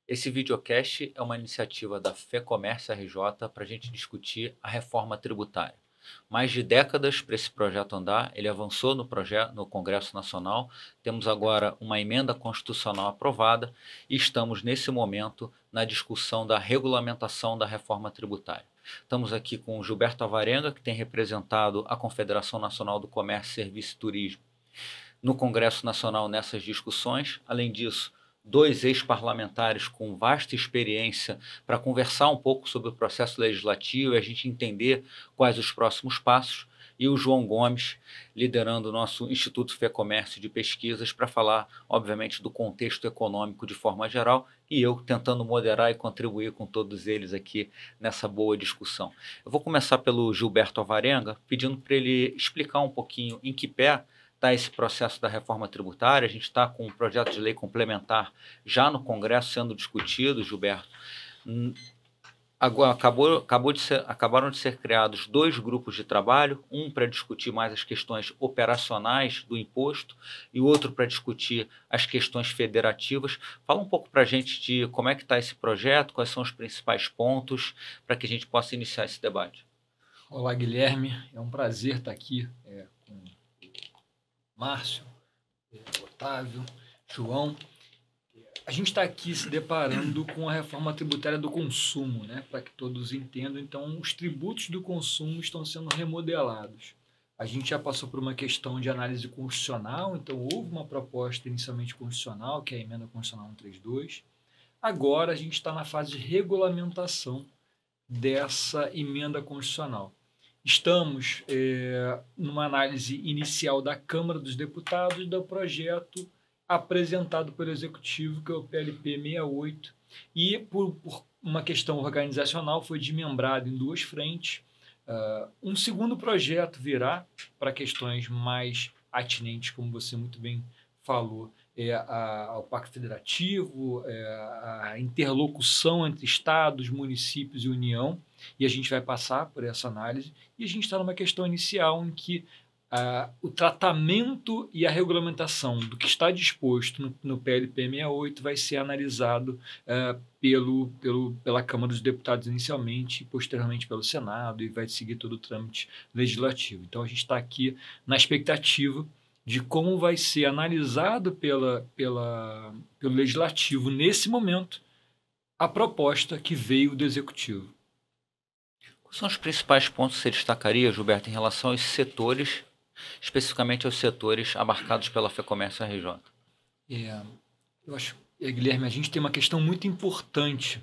Esse videocast é uma iniciativa da FEComércio RJ para a gente discutir a reforma tributária. Mais de décadas para esse projeto andar, ele avançou no Congresso Nacional, temos agora uma emenda constitucional aprovada e estamos, nesse momento, na discussão da regulamentação da reforma tributária. Estamos aqui com o Gilberto Alvarenga, que tem representado a Confederação Nacional do Comércio, Serviço e Turismo no Congresso Nacional nessas discussões. Além disso, dois ex-parlamentares com vasta experiência para conversar um pouco sobre o processo legislativo e a gente entender quais os próximos passos, e o João Gomes, liderando o nosso Instituto FEComércio de Pesquisas, para falar, obviamente, do contexto econômico de forma geral, e eu tentando moderar e contribuir com todos eles aqui nessa boa discussão. Eu vou começar pelo Gilberto Alvarenga, pedindo para ele explicar um pouquinho em que pé está esse processo da reforma tributária. A gente está com um projeto de lei complementar já no Congresso sendo discutido, Gilberto. Agora, acabaram de ser criados dois grupos de trabalho, um para discutir mais as questões operacionais do imposto e o outro para discutir as questões federativas. Fala um pouco para a gente de como é que está esse projeto, quais são os principais pontos, para que a gente possa iniciar esse debate. Olá, Guilherme. É um prazer estar aqui com Márcio, Otávio, João. A gente está aqui se deparando com a reforma tributária do consumo, né? Para que todos entendam. Então, os tributos do consumo estão sendo remodelados. A gente já passou por uma questão de análise constitucional, então houve uma proposta inicialmente constitucional, que é a emenda constitucional 132. Agora a gente está na fase de regulamentação dessa emenda constitucional. Estamos numa análise inicial da Câmara dos Deputados do projeto apresentado pelo Executivo, que é o PLP 68, e por uma questão organizacional foi desmembrado em duas frentes. Um segundo projeto virá para questões mais atinentes, como você muito bem falou, ao Pacto Federativo, a interlocução entre Estados, municípios e União, e a gente vai passar por essa análise, e a gente está numa questão inicial em que o tratamento e a regulamentação do que está disposto no PLP 68 vai ser analisado pela Câmara dos Deputados inicialmente, e posteriormente pelo Senado, e vai seguir todo o trâmite legislativo. Então, a gente está aqui na expectativa de como vai ser analisado pelo Legislativo, nesse momento, a proposta que veio do Executivo. Quais são os principais pontos que você destacaria, Gilberto, em relação aos setores, especificamente aos setores abarcados pela FEComércio RJ? Eu acho, Guilherme, a gente tem uma questão muito importante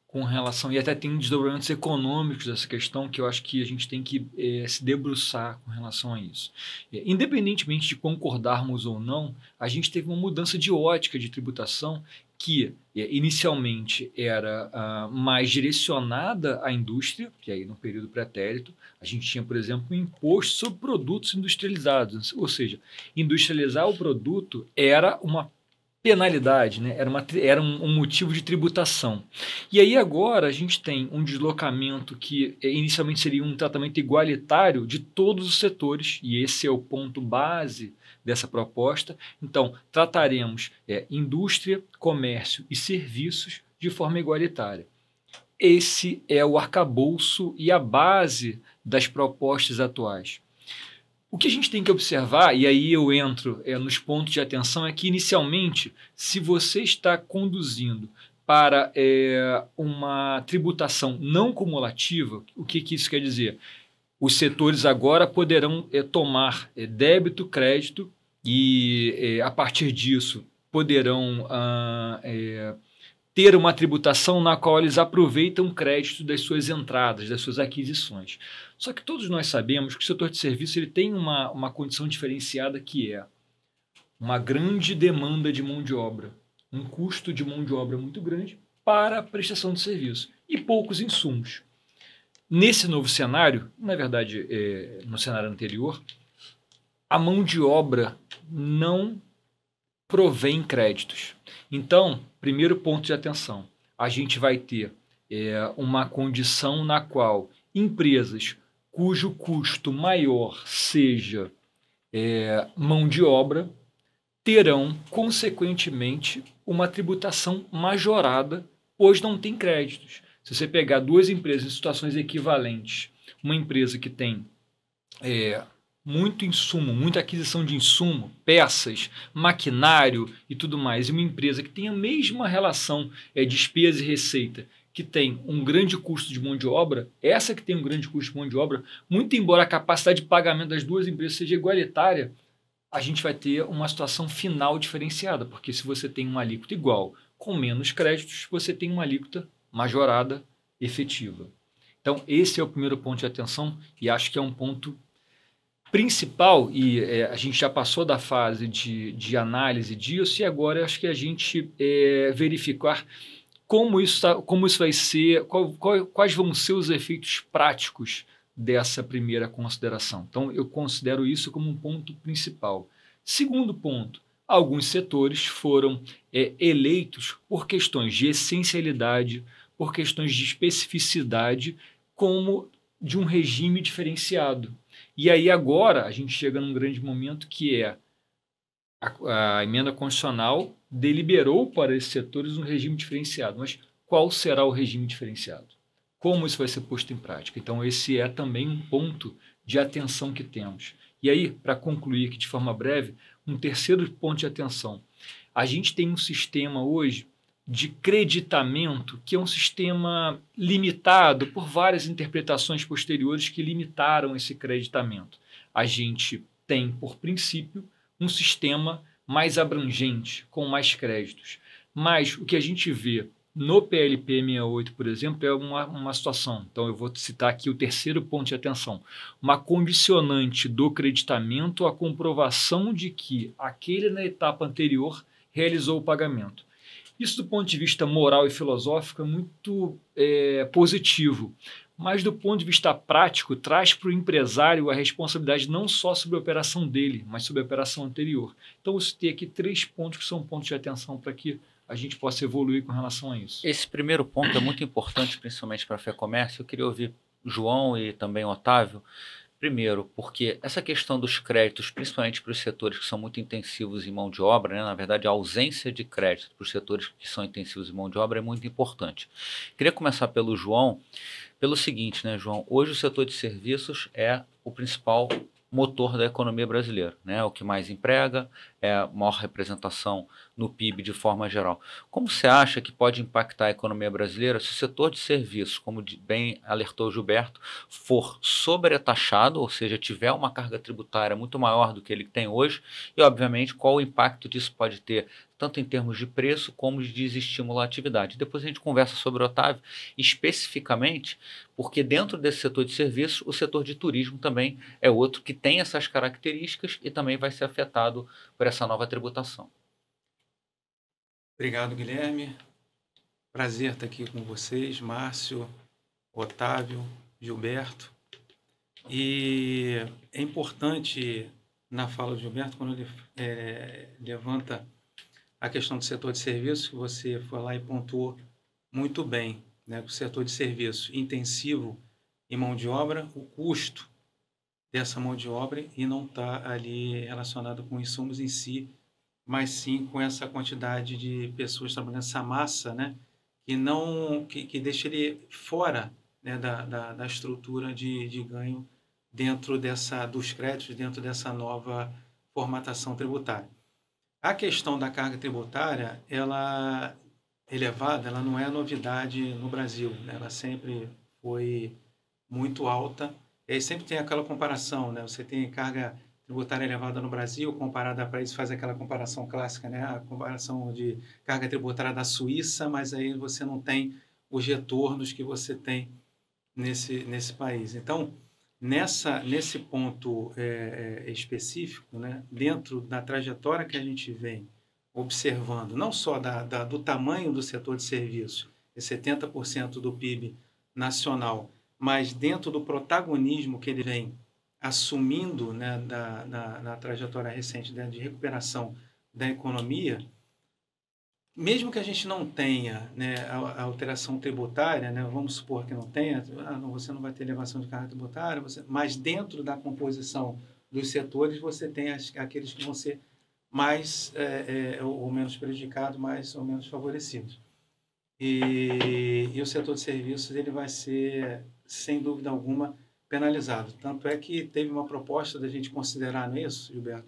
com relação, e até tem desdobramentos econômicos dessa questão, que eu acho que a gente tem que se debruçar com relação a isso. Independentemente de concordarmos ou não, a gente teve uma mudança de ótica de tributação que inicialmente era mais direcionada à indústria, que aí no período pretérito a gente tinha, por exemplo, um imposto sobre produtos industrializados, ou seja, industrializar o produto era uma penalidade, né? Era um motivo de tributação. E aí agora a gente tem um deslocamento que inicialmente seria um tratamento igualitário de todos os setores, e esse é o ponto base dessa proposta. Então, trataremos indústria, comércio e serviços de forma igualitária. Esse é o arcabouço e a base das propostas atuais. O que a gente tem que observar, e aí eu entro nos pontos de atenção, é que, inicialmente, se você está conduzindo para uma tributação não cumulativa, o que isso quer dizer? Os setores agora poderão tomar débito, crédito, e, a partir disso, poderão ter uma tributação na qual eles aproveitam crédito das suas entradas, das suas aquisições. Só que todos nós sabemos que o setor de serviço ele tem uma condição diferenciada, que é uma grande demanda de mão de obra, um custo de mão de obra muito grande para a prestação de serviço e poucos insumos. Nesse novo cenário, na verdade, no cenário anterior, a mão de obra não provém créditos. Então, primeiro ponto de atenção, a gente vai ter uma condição na qual empresas cujo custo maior seja mão de obra terão, consequentemente, uma tributação majorada, pois não tem créditos. Se você pegar duas empresas em situações equivalentes, uma empresa que tem muito insumo, muita aquisição de insumo, peças, maquinário e tudo mais, e uma empresa que tem a mesma relação despesa e receita, que tem um grande custo de mão de obra, essa que tem um grande custo de mão de obra, muito embora a capacidade de pagamento das duas empresas seja igualitária, a gente vai ter uma situação final diferenciada, porque se você tem uma alíquota igual com menos créditos, você tem uma alíquota majorada efetiva. Então, esse é o primeiro ponto de atenção e acho que é um ponto principal, e a gente já passou da fase de análise disso, e agora acho que a gente verificar como isso vai ser, quais vão ser os efeitos práticos dessa primeira consideração. Então, eu considero isso como um ponto principal. Segundo ponto, alguns setores foram eleitos por questões de essencialidade, por questões de especificidade, como de um regime diferenciado. E aí agora a gente chega num grande momento que é a emenda constitucional deliberou para esses setores um regime diferenciado. Mas qual será o regime diferenciado? Como isso vai ser posto em prática? Então, esse é também um ponto de atenção que temos. E aí, para concluir aqui de forma breve, um terceiro ponto de atenção. A gente tem um sistema hoje de creditamento que é um sistema limitado por várias interpretações posteriores que limitaram esse creditamento. A gente tem, por princípio, um sistema mais abrangente, com mais créditos. Mas o que a gente vê no PLP 68, por exemplo, é uma situação. Então, eu vou citar aqui o terceiro ponto de atenção. Uma condicionante do creditamento à comprovação de que aquele na etapa anterior realizou o pagamento. Isso, do ponto de vista moral e filosófico, é muito positivo. Mas, do ponto de vista prático, traz para o empresário a responsabilidade não só sobre a operação dele, mas sobre a operação anterior. Então, eu citei aqui 3 pontos que são pontos de atenção para que a gente possa evoluir com relação a isso. Esse primeiro ponto é muito importante, principalmente para a FEComércio. Eu queria ouvir João e também Otávio. Primeiro, porque essa questão dos créditos, principalmente para os setores que são muito intensivos em mão de obra, né? Na verdade, a ausência de crédito para os setores que são intensivos em mão de obra é muito importante. Queria começar pelo João, pelo seguinte, né, João? Hoje o setor de serviços é o principal motor da economia brasileira, né? O que mais emprega, é a maior representação no PIB de forma geral. Como você acha que pode impactar a economia brasileira se o setor de serviços, como bem alertou o Gilberto, for sobretaxado, ou seja, tiver uma carga tributária muito maior do que ele tem hoje, e obviamente qual o impacto disso pode ter, tanto em termos de preço como de desestímulo à atividade. Depois a gente conversa sobre o Otávio, especificamente, porque dentro desse setor de serviços, o setor de turismo também é outro que tem essas características e também vai ser afetado por essa nova tributação. Obrigado, Guilherme. Prazer estar aqui com vocês, Márcio, Otávio, Gilberto. E é importante, na fala do Gilberto, quando ele levanta a questão do setor de serviços, que você foi lá e pontuou muito bem, né? O setor de serviços intensivo em mão de obra, o custo dessa mão de obra e não está ali relacionado com insumos em si, mas sim com essa quantidade de pessoas trabalhando, essa massa, né? Que deixa ele fora, né, da estrutura de ganho dentro dos créditos, dentro dessa nova formatação tributária. A questão da carga tributária, ela elevada, ela não é novidade no Brasil, né? Ela sempre foi muito alta. E aí sempre tem aquela comparação, né? Você tem carga tributária elevada no Brasil, comparada para isso, faz aquela comparação clássica, né? A comparação de carga tributária da Suíça, mas aí você não tem os retornos que você tem nesse país. Então, nesse ponto específico, né? Dentro da trajetória que a gente vem observando, não só do tamanho do setor de serviços, é 70% do PIB nacional, mas dentro do protagonismo que ele vem assumindo, né, na trajetória recente, né, de recuperação da economia, mesmo que a gente não tenha, né, a alteração tributária, né, vamos supor que não tenha, você não vai ter elevação de carga tributária, mas dentro da composição dos setores você tem aqueles que vão ser mais ou menos prejudicado, mais ou menos favorecido. E o setor de serviços ele vai ser, sem dúvida alguma, penalizado. Tanto é que teve uma proposta da gente considerar nisso, Gilberto,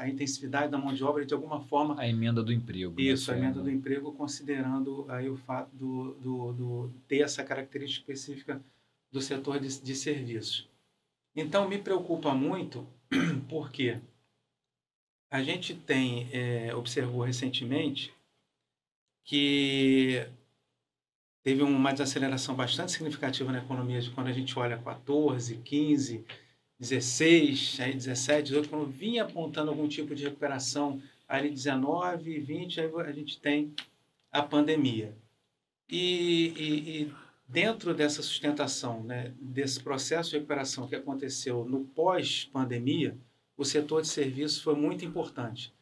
a intensividade da mão de obra de alguma forma... A emenda do emprego. Isso, a emenda do emprego, considerando aí o fato do ter essa característica específica do setor de serviços. Então, me preocupa muito porque a gente observou recentemente que teve uma desaceleração bastante significativa na economia de quando a gente olha 14, 15, 16, aí 17, 18, quando vinha apontando algum tipo de recuperação, ali 19, 20, aí a gente tem a pandemia. E dentro dessa sustentação, né, desse processo de recuperação que aconteceu no pós-pandemia, o setor de serviços foi muito importante.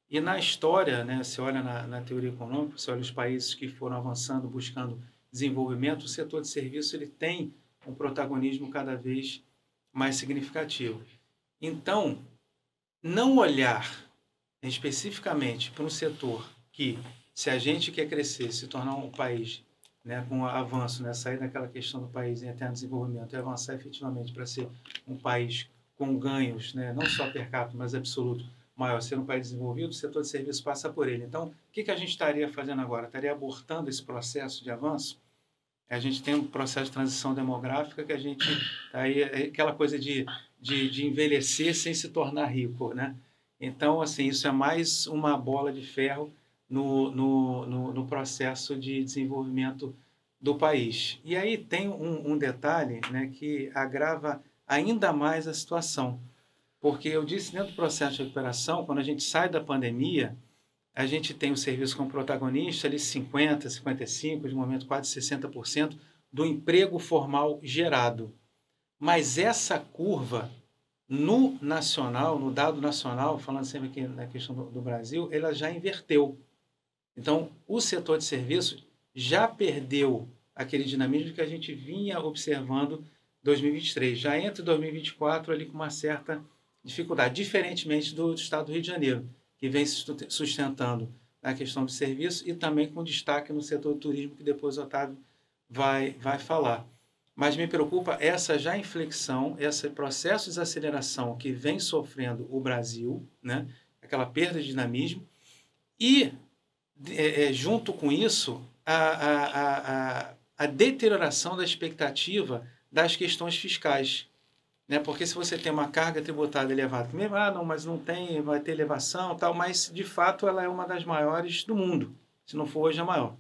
E na história, né, você olha na teoria econômica, você olha os países que foram avançando, buscando desenvolvimento, o setor de serviços ele tem um protagonismo cada vez mais significativo. Então, não olhar especificamente para um setor que, se a gente quer crescer, se tornar um país, né, com avanço, né, sair daquela questão do país em eterno desenvolvimento e avançar efetivamente para ser um país com ganhos, né, não só per capita, mas absoluto, maior, ser um país desenvolvido, o setor de serviços passa por ele. Então, o que a gente estaria fazendo agora? Estaria abortando esse processo de avanço? A gente tem um processo de transição demográfica que a gente... Aí, aquela coisa de envelhecer sem se tornar rico, né? Então, assim, isso é mais uma bola de ferro no processo de desenvolvimento do país. E aí tem um detalhe, né, que agrava ainda mais a situação. Porque eu disse, dentro do processo de recuperação, quando a gente sai da pandemia, a gente tem o serviço como protagonista, ali 50%, 55%, de momento quase 60% do emprego formal gerado. Mas essa curva, no nacional, no dado nacional, falando sempre aqui na questão do Brasil, ela já inverteu. Então, o setor de serviços já perdeu aquele dinamismo que a gente vinha observando em 2023. Já entra em 2024 ali com uma certa dificuldade, diferentemente do estado do Rio de Janeiro, que vem se sustentando na questão do serviço e também com destaque no setor do turismo, que depois o Otávio vai falar. Mas me preocupa essa já inflexão, esse processo de desaceleração que vem sofrendo o Brasil, né? Aquela perda de dinamismo, e junto com isso, a deterioração da expectativa das questões fiscais. Né? Porque se você tem uma carga tributária elevada, mesmo, não, mas não tem, vai ter elevação, tal, mas de fato ela é uma das maiores do mundo, se não for hoje a maior.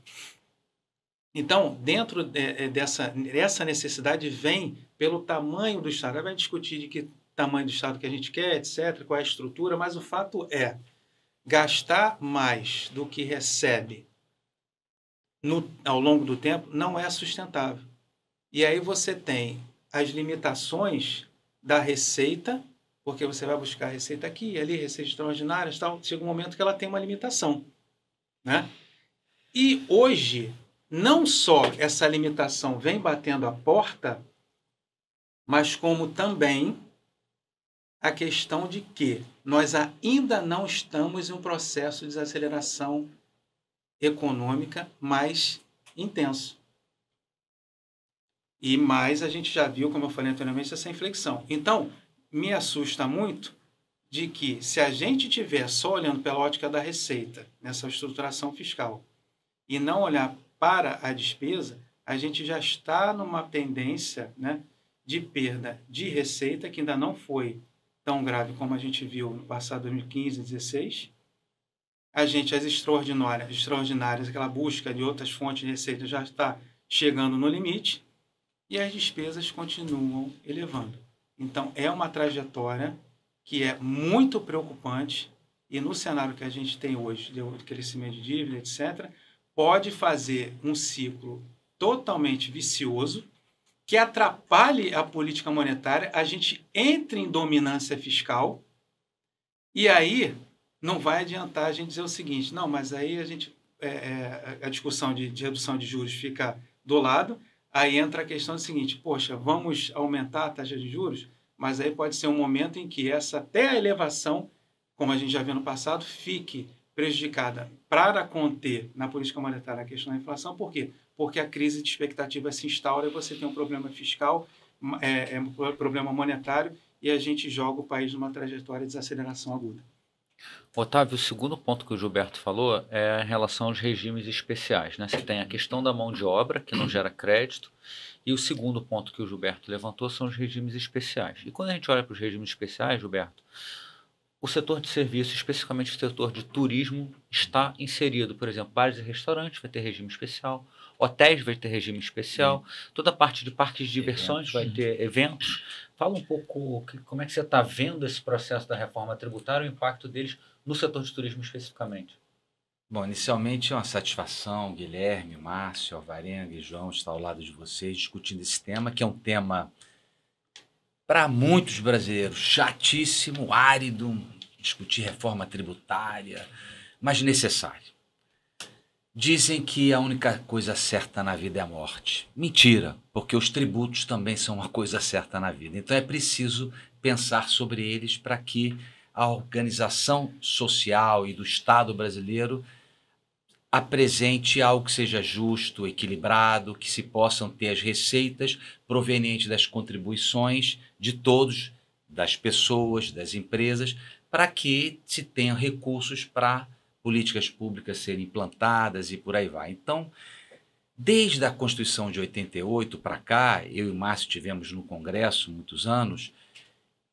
Então, dentro dessa necessidade vem pelo tamanho do Estado. Aí vai discutir de que tamanho do Estado que a gente quer, etc., qual é a estrutura, mas o fato é gastar mais do que recebe ao longo do tempo não é sustentável. E aí você tem as limitações da receita, porque você vai buscar receita aqui e ali, receitas extraordinárias, tal, chega um momento que ela tem uma limitação. Né? E hoje, não só essa limitação vem batendo a porta, mas como também a questão de que nós ainda não estamos em um processo de desaceleração econômica mais intenso. E mais a gente já viu, como eu falei anteriormente, essa inflexão. Então, me assusta muito de que, se a gente estiver só olhando pela ótica da receita, nessa estruturação fiscal, e não olhar para a despesa, a gente já está numa tendência, né, de perda de receita, que ainda não foi tão grave como a gente viu no passado 2015, 2016. As extraordinárias, aquela busca de outras fontes de receita já está chegando no limite, e as despesas continuam elevando. Então, é uma trajetória que é muito preocupante, e no cenário que a gente tem hoje, de crescimento de dívida, etc., pode fazer um ciclo totalmente vicioso, que atrapalhe a política monetária, a gente entre em dominância fiscal, e aí não vai adiantar a gente dizer o seguinte, não, mas aí a discussão de redução de juros fica do lado, aí entra a questão seguinte, poxa, vamos aumentar a taxa de juros, mas aí pode ser um momento em que até a elevação como a gente já viu no passado, fique prejudicada para conter na política monetária a questão da inflação. Por quê? Porque a crise de expectativa se instaura e você tem um problema fiscal, um problema monetário, e a gente joga o país numa trajetória de desaceleração aguda. Otávio, o segundo ponto que o Gilberto falou é em relação aos regimes especiais, né? Você tem a questão da mão de obra, que não gera crédito, e o segundo ponto que o Gilberto levantou são os regimes especiais. E quando a gente olha para os regimes especiais, Gilberto, o setor de serviço, especificamente o setor de turismo, está inserido. Por exemplo, bares e restaurantes vai ter regime especial, hotéis vai ter regime especial, toda a parte de parques de diversões vai ter eventos. Fala um pouco como é que você está vendo esse processo da reforma tributária, o impacto deles no setor de turismo especificamente. Bom, inicialmente é uma satisfação, Guilherme, Márcio, Alvarenga e João estar ao lado de vocês discutindo esse tema, que é um tema, para muitos brasileiros, chatíssimo, árido, discutir reforma tributária, mas necessário. Dizem que a única coisa certa na vida é a morte. Mentira, porque os tributos também são uma coisa certa na vida. Então é preciso pensar sobre eles para que a organização social e do Estado brasileiro apresente algo que seja justo, equilibrado, que se possam ter as receitas provenientes das contribuições de todos, das pessoas, das empresas, para que se tenham recursos para políticas públicas serem implantadas e por aí vai. Então, desde a Constituição de 88 para cá, eu e o Márcio tivemos no Congresso muitos anos,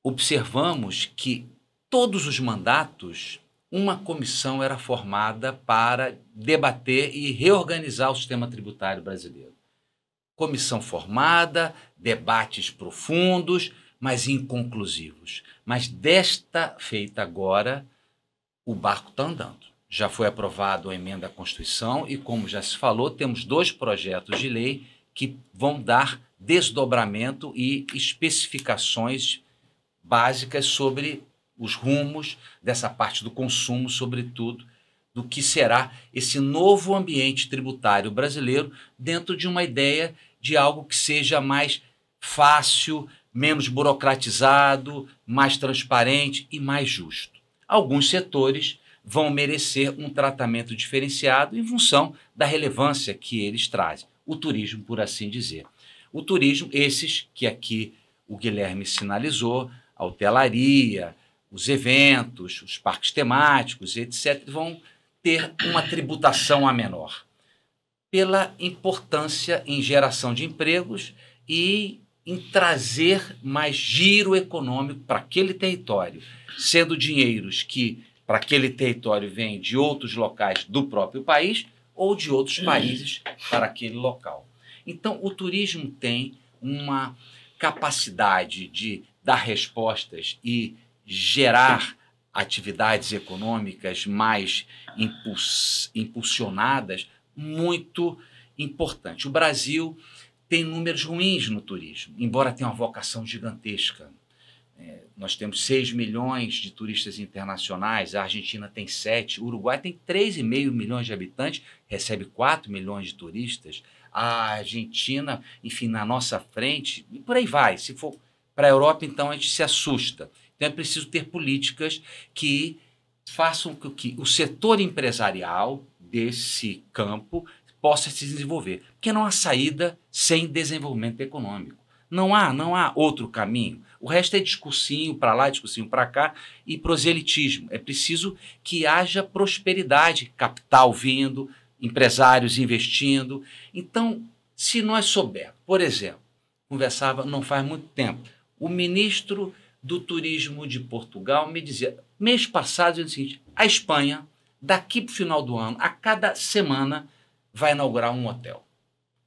observamos que todos os mandatos, uma comissão era formada para debater e reorganizar o sistema tributário brasileiro. Comissão formada, debates profundos, mas inconclusivos. Mas desta feita agora, o barco está andando. Já foi aprovada a emenda à Constituição e, como já se falou, temos 2 projetos de lei que vão dar desdobramento e especificações básicas sobre os rumos dessa parte do consumo, sobretudo, do que será esse novo ambiente tributário brasileiro dentro de uma ideia de algo que seja mais fácil, menos burocratizado, mais transparente e mais justo. Alguns setores vão merecer um tratamento diferenciado em função da relevância que eles trazem. O turismo, por assim dizer. O turismo, esses que aqui o Guilherme sinalizou, a hotelaria, os eventos, os parques temáticos, etc., vão ter uma tributação a menor, pela importância em geração de empregos e em trazer mais giro econômico para aquele território, sendo dinheiros que para aquele território vêm de outros locais do próprio país ou de outros países para aquele local. Então, o turismo tem uma capacidade de dar respostas e gerar atividades econômicas mais impulsionadas muito importante. O Brasil tem números ruins no turismo, embora tenha uma vocação gigantesca. Nós temos 6 milhões de turistas internacionais, a Argentina tem 7, o Uruguai tem 3,5 milhões de habitantes, recebe 4 milhões de turistas, a Argentina, enfim, na nossa frente, e por aí vai. Se for para a Europa, então a gente se assusta. Então é preciso ter políticas que façam com que o setor empresarial desse campo possa se desenvolver, porque não há saída sem desenvolvimento econômico. Não há outro caminho. O resto é discursinho para lá, discursinho para cá e proselitismo. É preciso que haja prosperidade, capital vindo, empresários investindo. Então, se nós soubermos, por exemplo, conversava não faz muito tempo, o ministro do Turismo de Portugal me dizia, mês passado, dizendo o seguinte, a Espanha, daqui para o final do ano, a cada semana, vai inaugurar um hotel.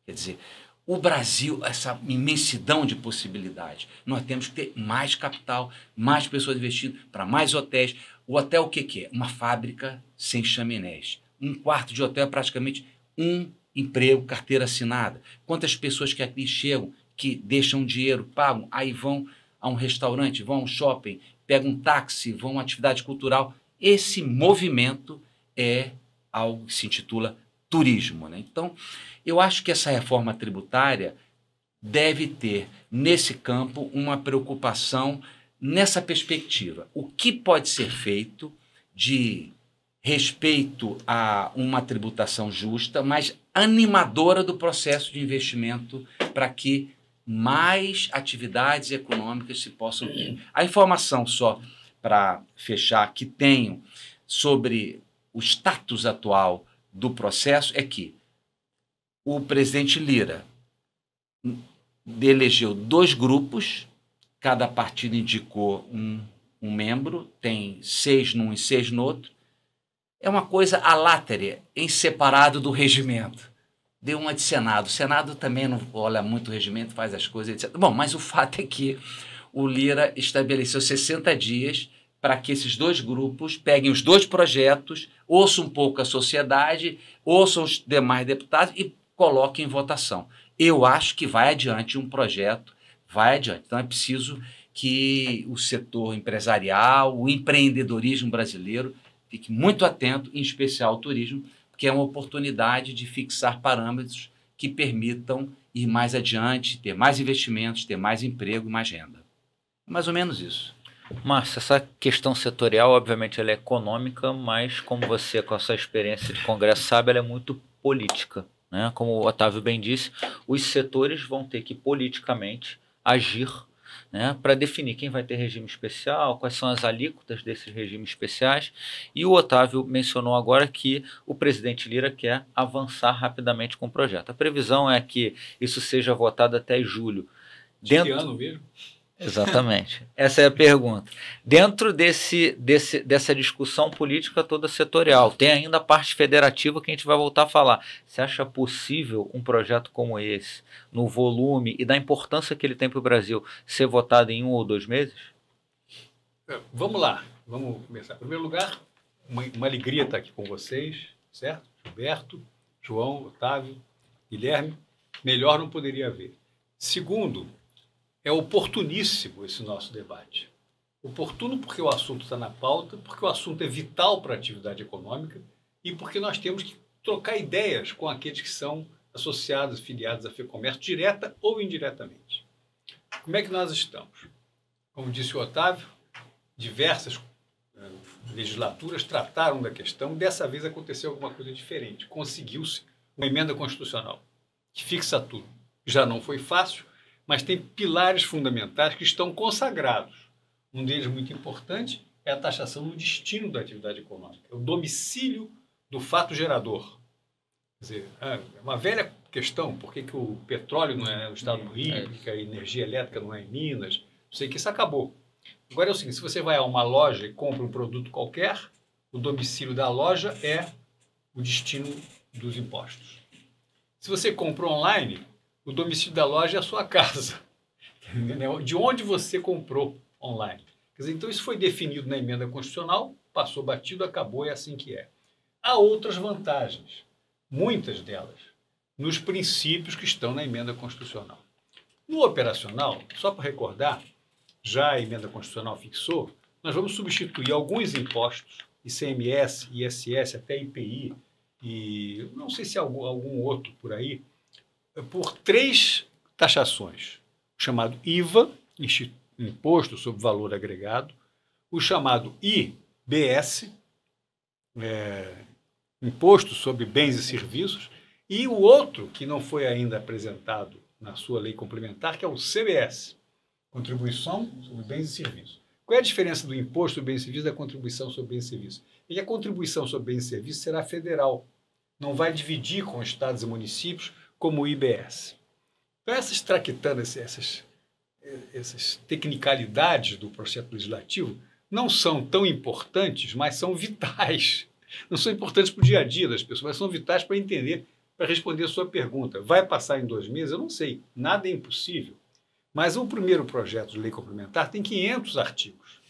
Quer dizer, o Brasil, essa imensidão de possibilidades, nós temos que ter mais capital, mais pessoas investindo para mais hotéis. O hotel o que é? Uma fábrica sem chaminés. Um quarto de hotel é praticamente um emprego, carteira assinada. Quantas pessoas que aqui chegam, que deixam dinheiro, pagam, aí vão a um restaurante, vão a um shopping, pegam um táxi, vão a uma atividade cultural. Esse movimento é algo que se intitula turismo, né? Então, eu acho que essa reforma tributária deve ter, nesse campo, uma preocupação nessa perspectiva, o que pode ser feito de respeito a uma tributação justa, mas animadora do processo de investimento para que mais atividades econômicas se possam ter? A informação, só para fechar, que tenho sobre o status atual do processo é que o presidente Lira elegeu 2 grupos, cada partido indicou um membro, tem 6 num e 6 no outro. É uma coisa alátere, em separado do regimento. Deu uma de Senado. O Senado também não olha muito o regimento, faz as coisas, etc. Bom, mas o fato é que o Lira estabeleceu 60 dias para que esses 2 grupos peguem os 2 projetos, ouçam um pouco a sociedade, ouçam os demais deputados e coloquem em votação. Eu acho que vai adiante um projeto, vai adiante. Então é preciso que o setor empresarial, o empreendedorismo brasileiro fique muito atento, em especial o turismo, porque é uma oportunidade de fixar parâmetros que permitam ir mais adiante, ter mais investimentos, ter mais emprego e mais renda. É mais ou menos isso. Márcio, essa questão setorial, obviamente, ela é econômica, mas como você, com a sua experiência de Congresso, sabe, ela é muito política, né? Como o Otávio bem disse, os setores vão ter que politicamente agir, né, para definir quem vai ter regime especial, quais são as alíquotas desses regimes especiais. E o Otávio mencionou agora que o presidente Lira quer avançar rapidamente com o projeto. A previsão é que isso seja votado até julho. Que ano mesmo? Exatamente. Essa é a pergunta. Dentro dessa discussão política toda setorial, tem ainda a parte federativa que a gente vai voltar a falar. Você acha possível um projeto como esse, no volume e da importância que ele tem para o Brasil, ser votado em 1 ou 2 meses? Vamos lá, vamos começar. Em primeiro lugar, uma alegria estar aqui com vocês, certo? Gilberto, João, Otávio, Guilherme. Melhor não poderia haver. Segundo, é oportuníssimo esse nosso debate. Oportuno porque o assunto está na pauta, porque o assunto é vital para a atividade econômica e porque nós temos que trocar ideias com aqueles que são associados, filiados à FEComércio, direta ou indiretamente. Como é que nós estamos? Como disse o Otávio, diversas legislaturas trataram da questão. Dessa vez aconteceu alguma coisa diferente. Conseguiu-se uma emenda constitucional que fixa tudo. Já não foi fácil, mas tem pilares fundamentais que estão consagrados. Um deles muito importante é a taxação no destino da atividade econômica, é o domicílio do fato gerador. Quer dizer, é uma velha questão, por que o petróleo não é no estado do Rio, por que a energia elétrica não é em Minas, sei que isso acabou. Agora é o seguinte, se você vai a uma loja e compra um produto qualquer, o domicílio da loja é o destino dos impostos. Se você compra online, o domicílio da loja é a sua casa, de onde você comprou online. Quer dizer, então isso foi definido na emenda constitucional, passou batido, acabou, é assim que é. Há outras vantagens, muitas delas, nos princípios que estão na emenda constitucional. No operacional, só para recordar, já a emenda constitucional fixou, nós vamos substituir alguns impostos, ICMS, ISS, até IPI, e não sei se algum outro por aí, por 3 taxações. O chamado IVA, Imposto sobre Valor Agregado, o chamado IBS, Imposto sobre Bens e Serviços, e o outro, que não foi ainda apresentado na sua lei complementar, que é o CBS, Contribuição sobre Bens e Serviços. Qual é a diferença do Imposto sobre Bens e Serviços e da Contribuição sobre Bens e Serviços? É que a Contribuição sobre Bens e Serviços será federal, não vai dividir com estados e municípios, como o IBS. Então, essas traquitanas, essas tecnicalidades do processo legislativo não são tão importantes, mas são vitais. Não são importantes para o dia a dia das pessoas, mas são vitais para entender, para responder a sua pergunta. Vai passar em 2 meses? Eu não sei. Nada é impossível. Mas o primeiro projeto de lei complementar tem 500 artigos.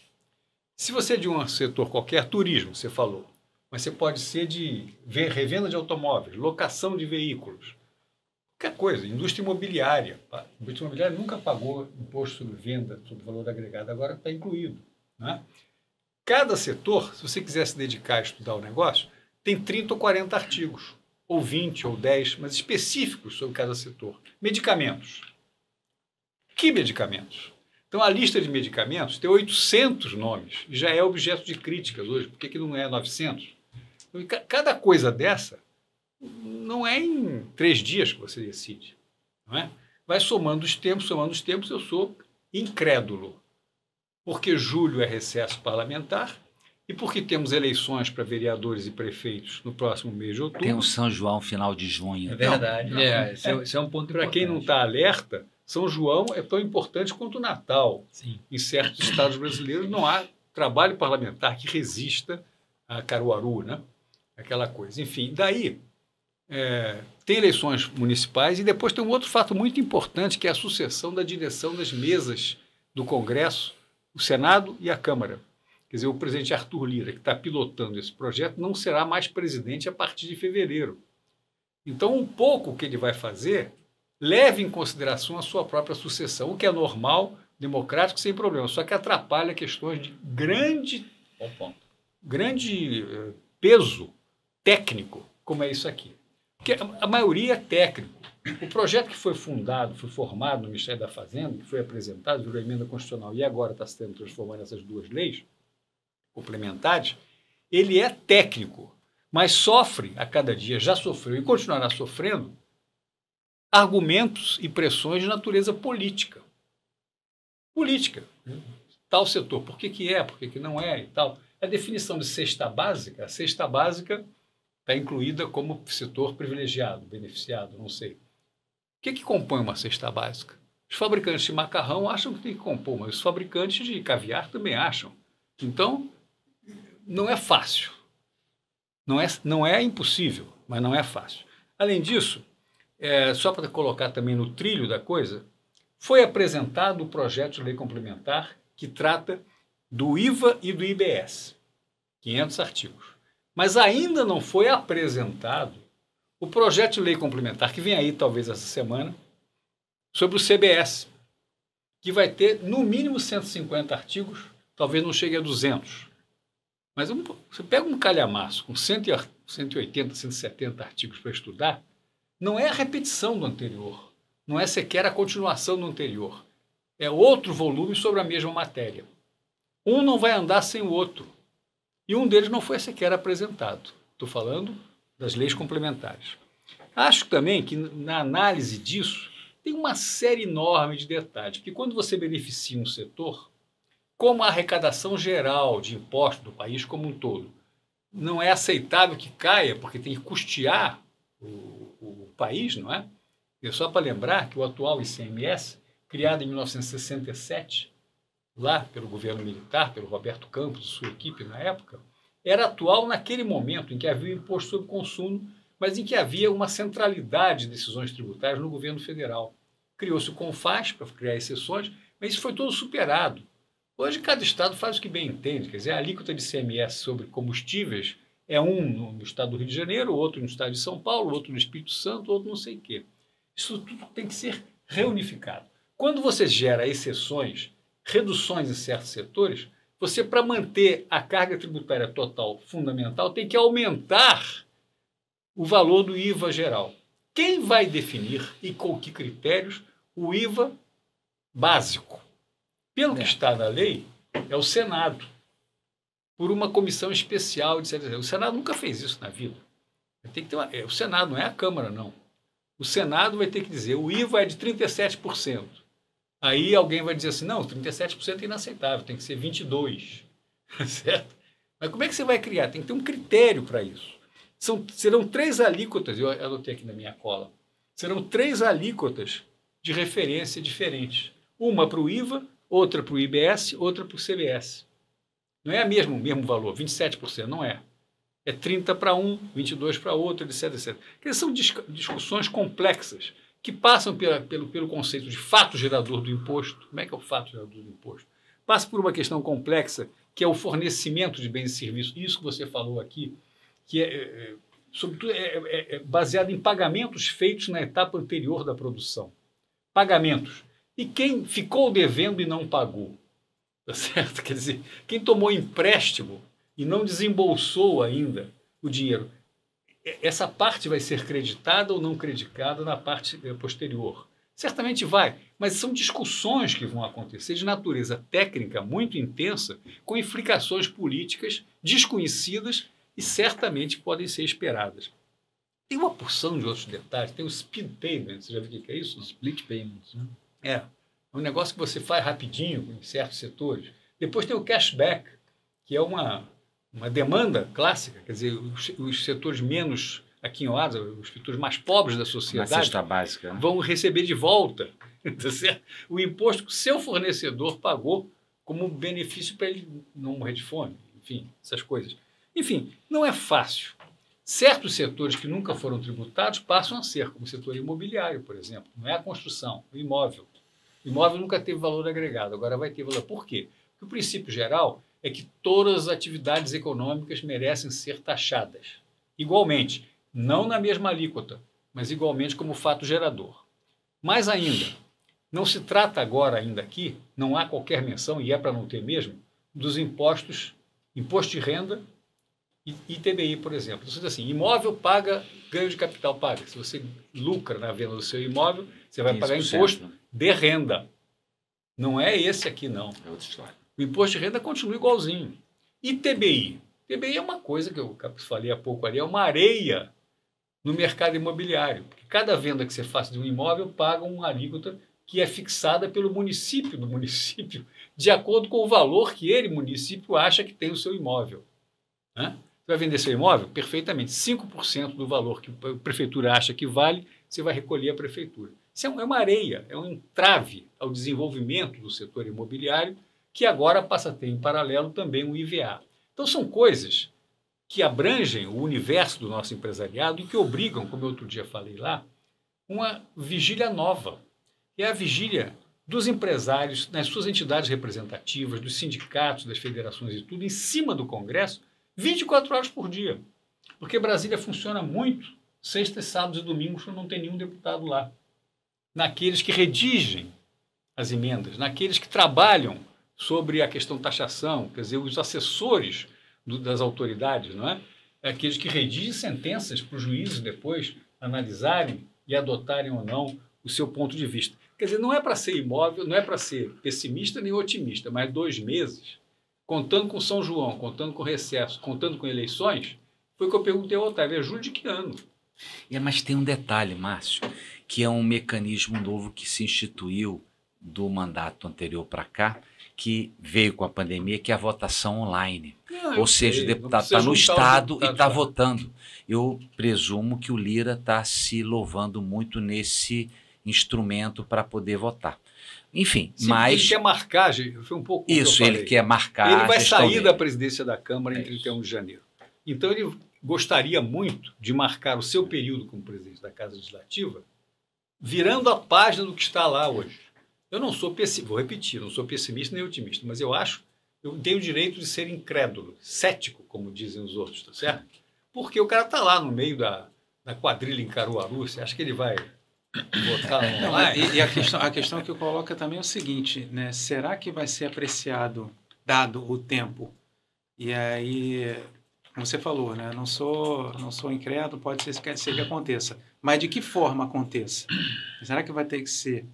Se você é de um setor qualquer, turismo, você falou, mas você pode ser de revenda de automóveis, locação de veículos, qualquer coisa, indústria imobiliária. A indústria imobiliária nunca pagou imposto sobre venda, sobre valor agregado, agora está incluído. Né? Cada setor, se você quiser se dedicar a estudar o negócio, tem 30 ou 40 artigos, ou 20 ou 10, mas específicos sobre cada setor. Medicamentos. Que medicamentos? Então, a lista de medicamentos tem 800 nomes e já é objeto de críticas hoje. Por que não é 900? Então, cada coisa dessa não é em 3 dias que você decide. Não é? Vai somando os tempos, eu sou incrédulo. Porque julho é recesso parlamentar e porque temos eleições para vereadores e prefeitos no próximo mês de outubro. Tem o São João final de junho. É verdade. Esse é um ponto para quem não está alerta. São João é tão importante quanto o Natal. Sim. Em certos estados brasileiros não há trabalho parlamentar que resista a Caruaru, né? Aquela coisa. Enfim, daí tem eleições municipais e depois tem um outro fato muito importante que é a sucessão da direção das mesas do Congresso, o Senado e a Câmara. Quer dizer, o presidente Arthur Lira, que está pilotando esse projeto, não será mais presidente a partir de fevereiro. Então, um pouco o que ele vai fazer leve em consideração a sua própria sucessão, o que é normal, democrático, sem problema, só que atrapalha questões de grande peso técnico, como é isso aqui. Porque a maioria é técnico. O projeto que foi formado no Ministério da Fazenda, que foi apresentado, virou emenda constitucional e agora está sendo transformado nessas 2 leis complementares, ele é técnico, mas sofre a cada dia, já sofreu e continuará sofrendo argumentos e pressões de natureza política. Política. Tal setor, por que é, por que não é e tal. A definição de cesta básica, a cesta básica está incluída como setor privilegiado, beneficiado, não sei. O que compõe uma cesta básica? Os fabricantes de macarrão acham que tem que compor, mas os fabricantes de caviar também acham. Então, não é fácil. Não é impossível, mas não é fácil. Além disso, só para colocar também no trilho da coisa, foi apresentado o projeto de lei complementar que trata do IVA e do IBS, 500 artigos. Mas ainda não foi apresentado o projeto de lei complementar, que vem aí talvez essa semana, sobre o CBS, que vai ter no mínimo 150 artigos, talvez não chegue a 200. Mas você pega um calhamaço com 180, 170 artigos para estudar, não é a repetição do anterior, não é sequer a continuação do anterior. É outro volume sobre a mesma matéria. Um não vai andar sem o outro. E um deles não foi sequer apresentado. Estou falando das leis complementares. Acho também que na análise disso tem uma série enorme de detalhes, porque quando você beneficia um setor, como a arrecadação geral de impostos do país como um todo, não é aceitável que caia, porque tem que custear o país, não é? E só para lembrar que o atual ICMS, criado em 1967, lá pelo governo militar, pelo Roberto Campos e sua equipe na época, era atual naquele momento em que havia o imposto sobre consumo, mas em que havia uma centralidade de decisões tributárias no governo federal. Criou-se o CONFAS para criar exceções, mas isso foi todo superado. Hoje, cada estado faz o que bem entende. Quer dizer, a alíquota de ICMS sobre combustíveis é um no estado do Rio de Janeiro, outro no estado de São Paulo, outro no Espírito Santo, outro não sei o quê. Isso tudo tem que ser reunificado. Quando você gera exceções, reduções em certos setores, você, para manter a carga tributária total fundamental, tem que aumentar o valor do IVA geral. Quem vai definir e com que critérios o IVA básico? Pelo que está na lei, é o Senado, por uma comissão especial de CLT. O Senado nunca fez isso na vida. Tem que ter o Senado, não é a Câmara, não. O Senado vai ter que dizer, o IVA é de 37%. Aí alguém vai dizer assim, não, 37% é inaceitável, tem que ser 22%. Certo? Mas como é que você vai criar? Tem que ter um critério para isso. Serão 3 alíquotas, eu anotei aqui na minha cola, serão 3 alíquotas de referência diferentes. Uma para o IVA, outra para o IBS, outra para o CBS. Não é o mesmo valor, 27%, não é. É 30 para um, 22 para outro, etc, etc. Porque são discussões complexas que passam pelo conceito de fato gerador do imposto. Como é que é o fato gerador do imposto? Passa por uma questão complexa, que é o fornecimento de bens e serviços. Isso que você falou aqui, que sobretudo, é baseado em pagamentos feitos na etapa anterior da produção. Pagamentos. E quem ficou devendo e não pagou? Tá certo? Quer dizer, quem tomou empréstimo e não desembolsou ainda o dinheiro, essa parte vai ser creditada ou não creditada na parte posterior. Certamente vai, mas são discussões que vão acontecer de natureza técnica muito intensa, com implicações políticas desconhecidas e certamente podem ser esperadas. Tem uma porção de outros detalhes, tem o speed payment, você já viu o que é isso? Split payments, né? É um negócio que você faz rapidinho em certos setores. Depois tem o cashback, que é uma demanda clássica, quer dizer, os setores menos aquinhoados, os setores mais pobres da Uma sociedade, cesta básica, né? vão receber de volta tá certo? O imposto que o seu fornecedor pagou como benefício para ele não morrer de fome, enfim, essas coisas. Enfim, não é fácil. Certos setores que nunca foram tributados passam a ser, como o setor imobiliário, por exemplo. Não é a construção, o imóvel. O imóvel nunca teve valor agregado, agora vai ter valor. Por quê? Porque o princípio geral é que todas as atividades econômicas merecem ser taxadas. Igualmente, não na mesma alíquota, mas igualmente como fato gerador. Mais ainda, não se trata agora ainda aqui, não há qualquer menção, e é para não ter mesmo, dos impostos, imposto de renda e ITBI, por exemplo. Você diz assim, imóvel paga, ganho de capital paga. Se você lucra na venda do seu imóvel, você vai pagar 15%, imposto né? de renda. Não é esse aqui, não. É outra história. O imposto de renda continua igualzinho. ITBI. ITBI é uma coisa que eu falei há pouco ali, é uma areia no mercado imobiliário. Porque cada venda que você faça de um imóvel paga uma alíquota que é fixada pelo município do município, de acordo com o valor que ele, município, acha que tem o seu imóvel. Né? Você vai vender seu imóvel? Perfeitamente. 5% do valor que a prefeitura acha que vale, você vai recolher a prefeitura. Isso é uma areia, é um entrave ao desenvolvimento do setor imobiliário, que agora passa a ter em paralelo também o IVA. Então são coisas que abrangem o universo do nosso empresariado e que obrigam, como eu outro dia falei lá, uma vigília nova. É a vigília dos empresários, nas suas entidades representativas, dos sindicatos, das federações e tudo, em cima do Congresso, 24 horas por dia. Porque Brasília funciona muito, sextas, sábados e domingos, quando não tem nenhum deputado lá. Naqueles que redigem as emendas, naqueles que trabalham sobre a questão de taxação, quer dizer, os assessores das autoridades, não é? Aqueles que redigem sentenças para os juízes depois analisarem e adotarem ou não o seu ponto de vista. Quer dizer, não é para ser imóvel, não é para ser pessimista nem otimista, mas 2 meses, contando com São João, contando com recesso, contando com eleições, foi o que eu perguntei ao Otávio, é julho de que ano? Mas tem um detalhe, Márcio, que é um mecanismo novo que se instituiu do mandato anterior para cá, que veio com a pandemia, que é a votação online. Ou seja, o deputado está no estado e está votando. Eu presumo que o Lira está se louvando muito nesse instrumento para poder votar. Enfim, Sim, mas... ele quer marcar, foi um pouco isso, ele quer marcar. Ele vai sair dele da presidência da Câmara em 31 de janeiro. Então ele gostaria muito de marcar o seu período como presidente da Casa Legislativa, virando a página do que está lá hoje. Eu não sou pessimista, vou repetir, não sou pessimista nem otimista, mas eu tenho o direito de ser incrédulo, cético, como dizem os outros, tá certo? Porque o cara está lá no meio da quadrilha em Caruaru, você acha que ele vai votar online? E a questão que eu coloco também é o seguinte, né? Será que vai ser apreciado, dado o tempo? E aí, como você falou, né? Não sou incrédulo, pode ser que aconteça. Mas de que forma aconteça? Será que vai ter que ser...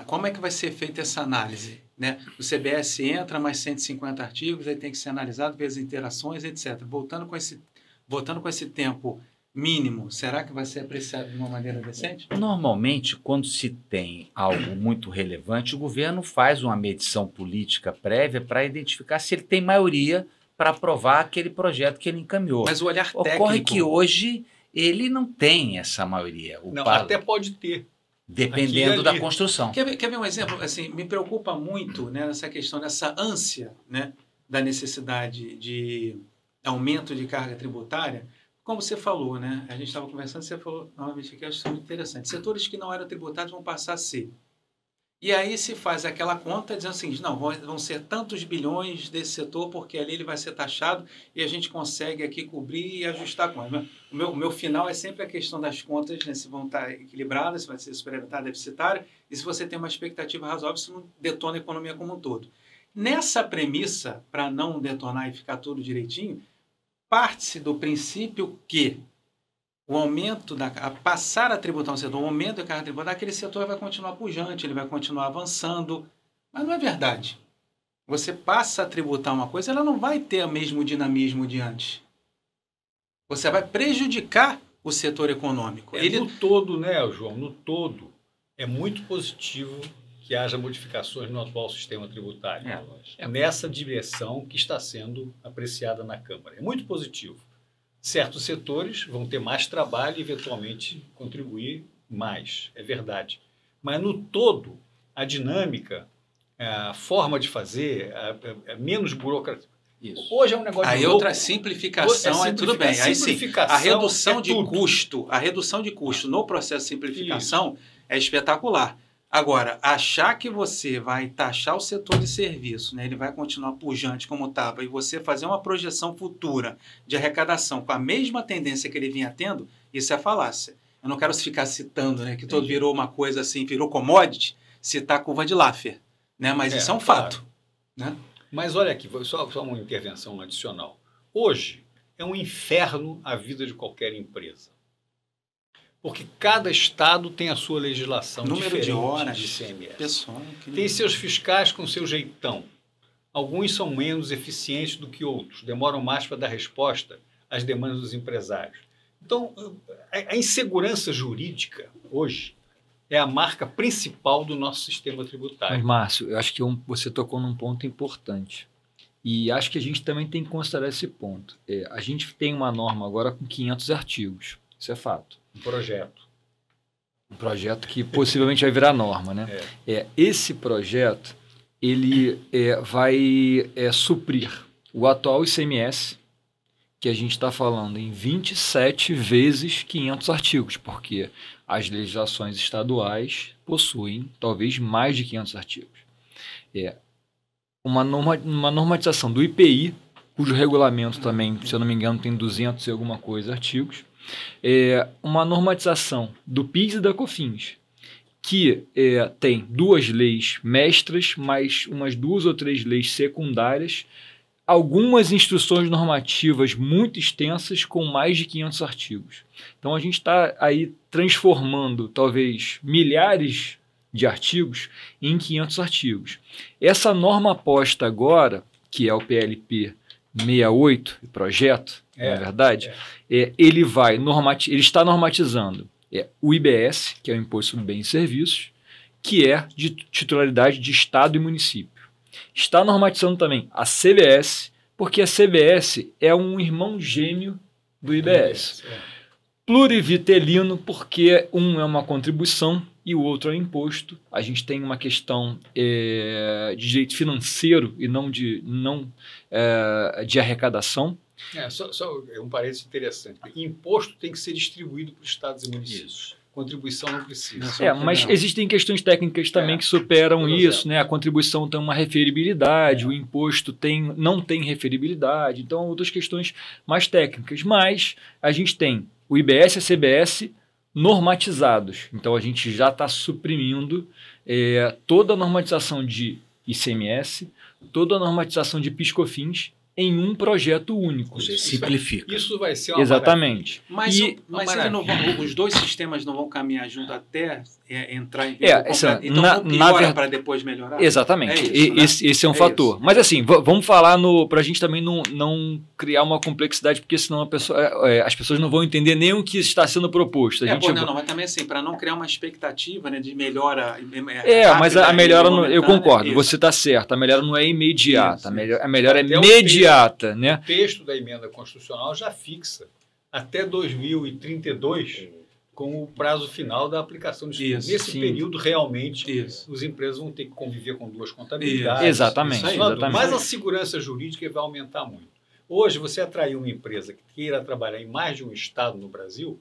Como é que vai ser feita essa análise? Né? O CBS entra, mais 150 artigos, aí tem que ser analisado, ver as interações, etc. Voltando com esse tempo mínimo, será que vai ser apreciado de uma maneira decente? Normalmente, quando se tem algo muito relevante, o governo faz uma medição política prévia para identificar se ele tem maioria para aprovar aquele projeto que ele encaminhou. Mas o olhar técnico... Ocorre que hoje ele não tem essa maioria. Até pode ter. Dependendo da construção. Quer ver um exemplo? Assim, me preocupa muito, né, nessa questão, dessa ânsia, né, da necessidade de aumento de carga tributária. Como você falou, né, a gente estava conversando, você falou novamente aqui, eu acho isso muito interessante. Setores que não eram tributados vão passar a ser. E aí se faz aquela conta dizendo assim, não, vão ser tantos bilhões desse setor, porque ali ele vai ser taxado e a gente consegue aqui cobrir e ajustar a conta. O meu final é sempre a questão das contas, né, se vão estar equilibradas, se vai ser superavitária, deficitária, e se você tem uma expectativa razoável, isso não detona a economia como um todo. Nessa premissa, para não detonar e ficar tudo direitinho, parte-se do princípio que o aumento passar a tributar um setor, o aumento da carga tributária, aquele setor vai continuar pujante, ele vai continuar avançando. Mas não é verdade. Você passa a tributar uma coisa, ela não vai ter o mesmo dinamismo de antes. Você vai prejudicar o setor econômico. No todo, né, João? No todo, é muito positivo que haja modificações no atual sistema tributário. É nessa direção que está sendo apreciada na Câmara. É muito positivo. Certos setores vão ter mais trabalho e, eventualmente, contribuir mais. É verdade. Mas, no todo, a dinâmica, a forma de fazer, menos burocracia. Isso. Hoje é um negócio Aí louco. outra simplificação, tudo bem. Aí sim, a redução de tudo. a redução de custo no processo de simplificação é espetacular. Agora, achar que você vai taxar o setor de serviço, né, ele vai continuar pujante como estava, e você fazer uma projeção futura de arrecadação com a mesma tendência que ele vinha tendo, isso é falácia. Eu não quero ficar citando, né, que todo virou uma coisa assim, virou commodity, citar a curva de Laffer, né, mas isso é um fato. Né? Mas olha aqui, só uma intervenção adicional. Hoje é um inferno a vida de qualquer empresa. Porque cada estado tem a sua legislação número de horas de ICMS. Pessoal, tem seus fiscais com seu jeitão. Alguns são menos eficientes do que outros, demoram mais para dar resposta às demandas dos empresários. Então, a insegurança jurídica hoje é a marca principal do nosso sistema tributário. Mas, Márcio, eu acho que você tocou num ponto importante. E acho que a gente também tem que considerar esse ponto. A gente tem uma norma agora com 500 artigos. Isso é fato. Um projeto. Um projeto que possivelmente vai virar norma, né? Esse projeto, ele vai suprir o atual ICMS, que a gente está falando em 27 vezes 500 artigos, porque as legislações estaduais possuem talvez mais de 500 artigos. Uma normatização do IPI, cujo regulamento também, se eu não me engano, tem 200 e alguma coisa artigos. Uma normatização do PIS e da COFINS, que tem 2 leis mestras, mais umas 2 ou 3 leis secundárias, algumas instruções normativas muito extensas com mais de 500 artigos. Então, a gente está aí transformando, talvez, milhares de artigos em 500 artigos. Essa norma posta agora, que é o PLP 68, projeto, na verdade, ele está normatizando o IBS, que é o Imposto sobre Bens e Serviços, que é de titularidade de Estado e município. Está normatizando também a CBS, porque a CBS é um irmão gêmeo do IBS. Plurivitelino, porque um é uma contribuição e o outro é um imposto. A gente tem uma questão de direito financeiro e não de arrecadação. Só um parênteses interessante. Imposto tem que ser distribuído para os estados e municípios. Contribuição não precisa. Mas existem questões técnicas também que superam isso, né? A contribuição tem uma referibilidade, o imposto não tem referibilidade, então outras questões mais técnicas. Mas a gente tem o IBS e a CBS normatizados. Então a gente já está suprimindo toda a normatização de ICMS, toda a normatização de PIS/COFINS em um projeto único. Simplifica. Isso vai ser uma Exatamente. Mas eles não vão, os dois sistemas não vão caminhar junto até entrar em então piora para depois melhorar? Exatamente. Esse é um fator. Isso. Mas assim, vamos falar para a gente também não criar uma complexidade, porque senão as pessoas não vão entender nem o que está sendo proposto. Mas também assim, para não criar uma expectativa, né, de melhora. Mas a melhora, eu concordo, você está certo, a melhora não é imediata, a melhora é imediata. Né? O texto da emenda constitucional já fixa até 2032 como o prazo final da aplicação disso. Nesse período, realmente, os empresas vão ter que conviver com 2 contabilidades. Exatamente. Mas a segurança jurídica vai aumentar muito. Hoje, você atrair uma empresa que queira trabalhar em mais de um estado no Brasil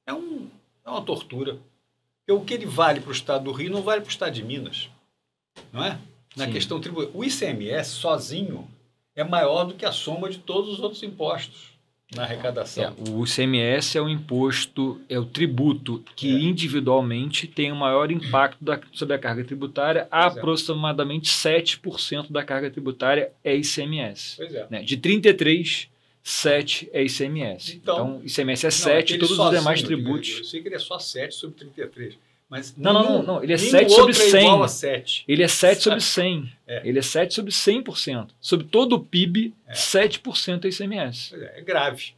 é uma tortura. Porque o que ele vale para o estado do Rio não vale para o estado de Minas. Não é? Na questão tributária. O ICMS sozinho é maior do que a soma de todos os outros impostos na arrecadação. O ICMS é o imposto, é o tributo que individualmente tem o maior impacto sobre a carga tributária. Aproximadamente 7% da carga tributária é ICMS. Pois é. Né? De 33, 7 é ICMS. Então ICMS é 7 e todos os sozinho, demais tributos. Eu sei que ele é só 7 sobre 33. Mas Não. Ele é 7 sobre 100. É igual a 7. Ele é 7 sobre 100. Ele é 7 sobre 100%. Sobre todo o PIB, 7% é ICMS. É grave.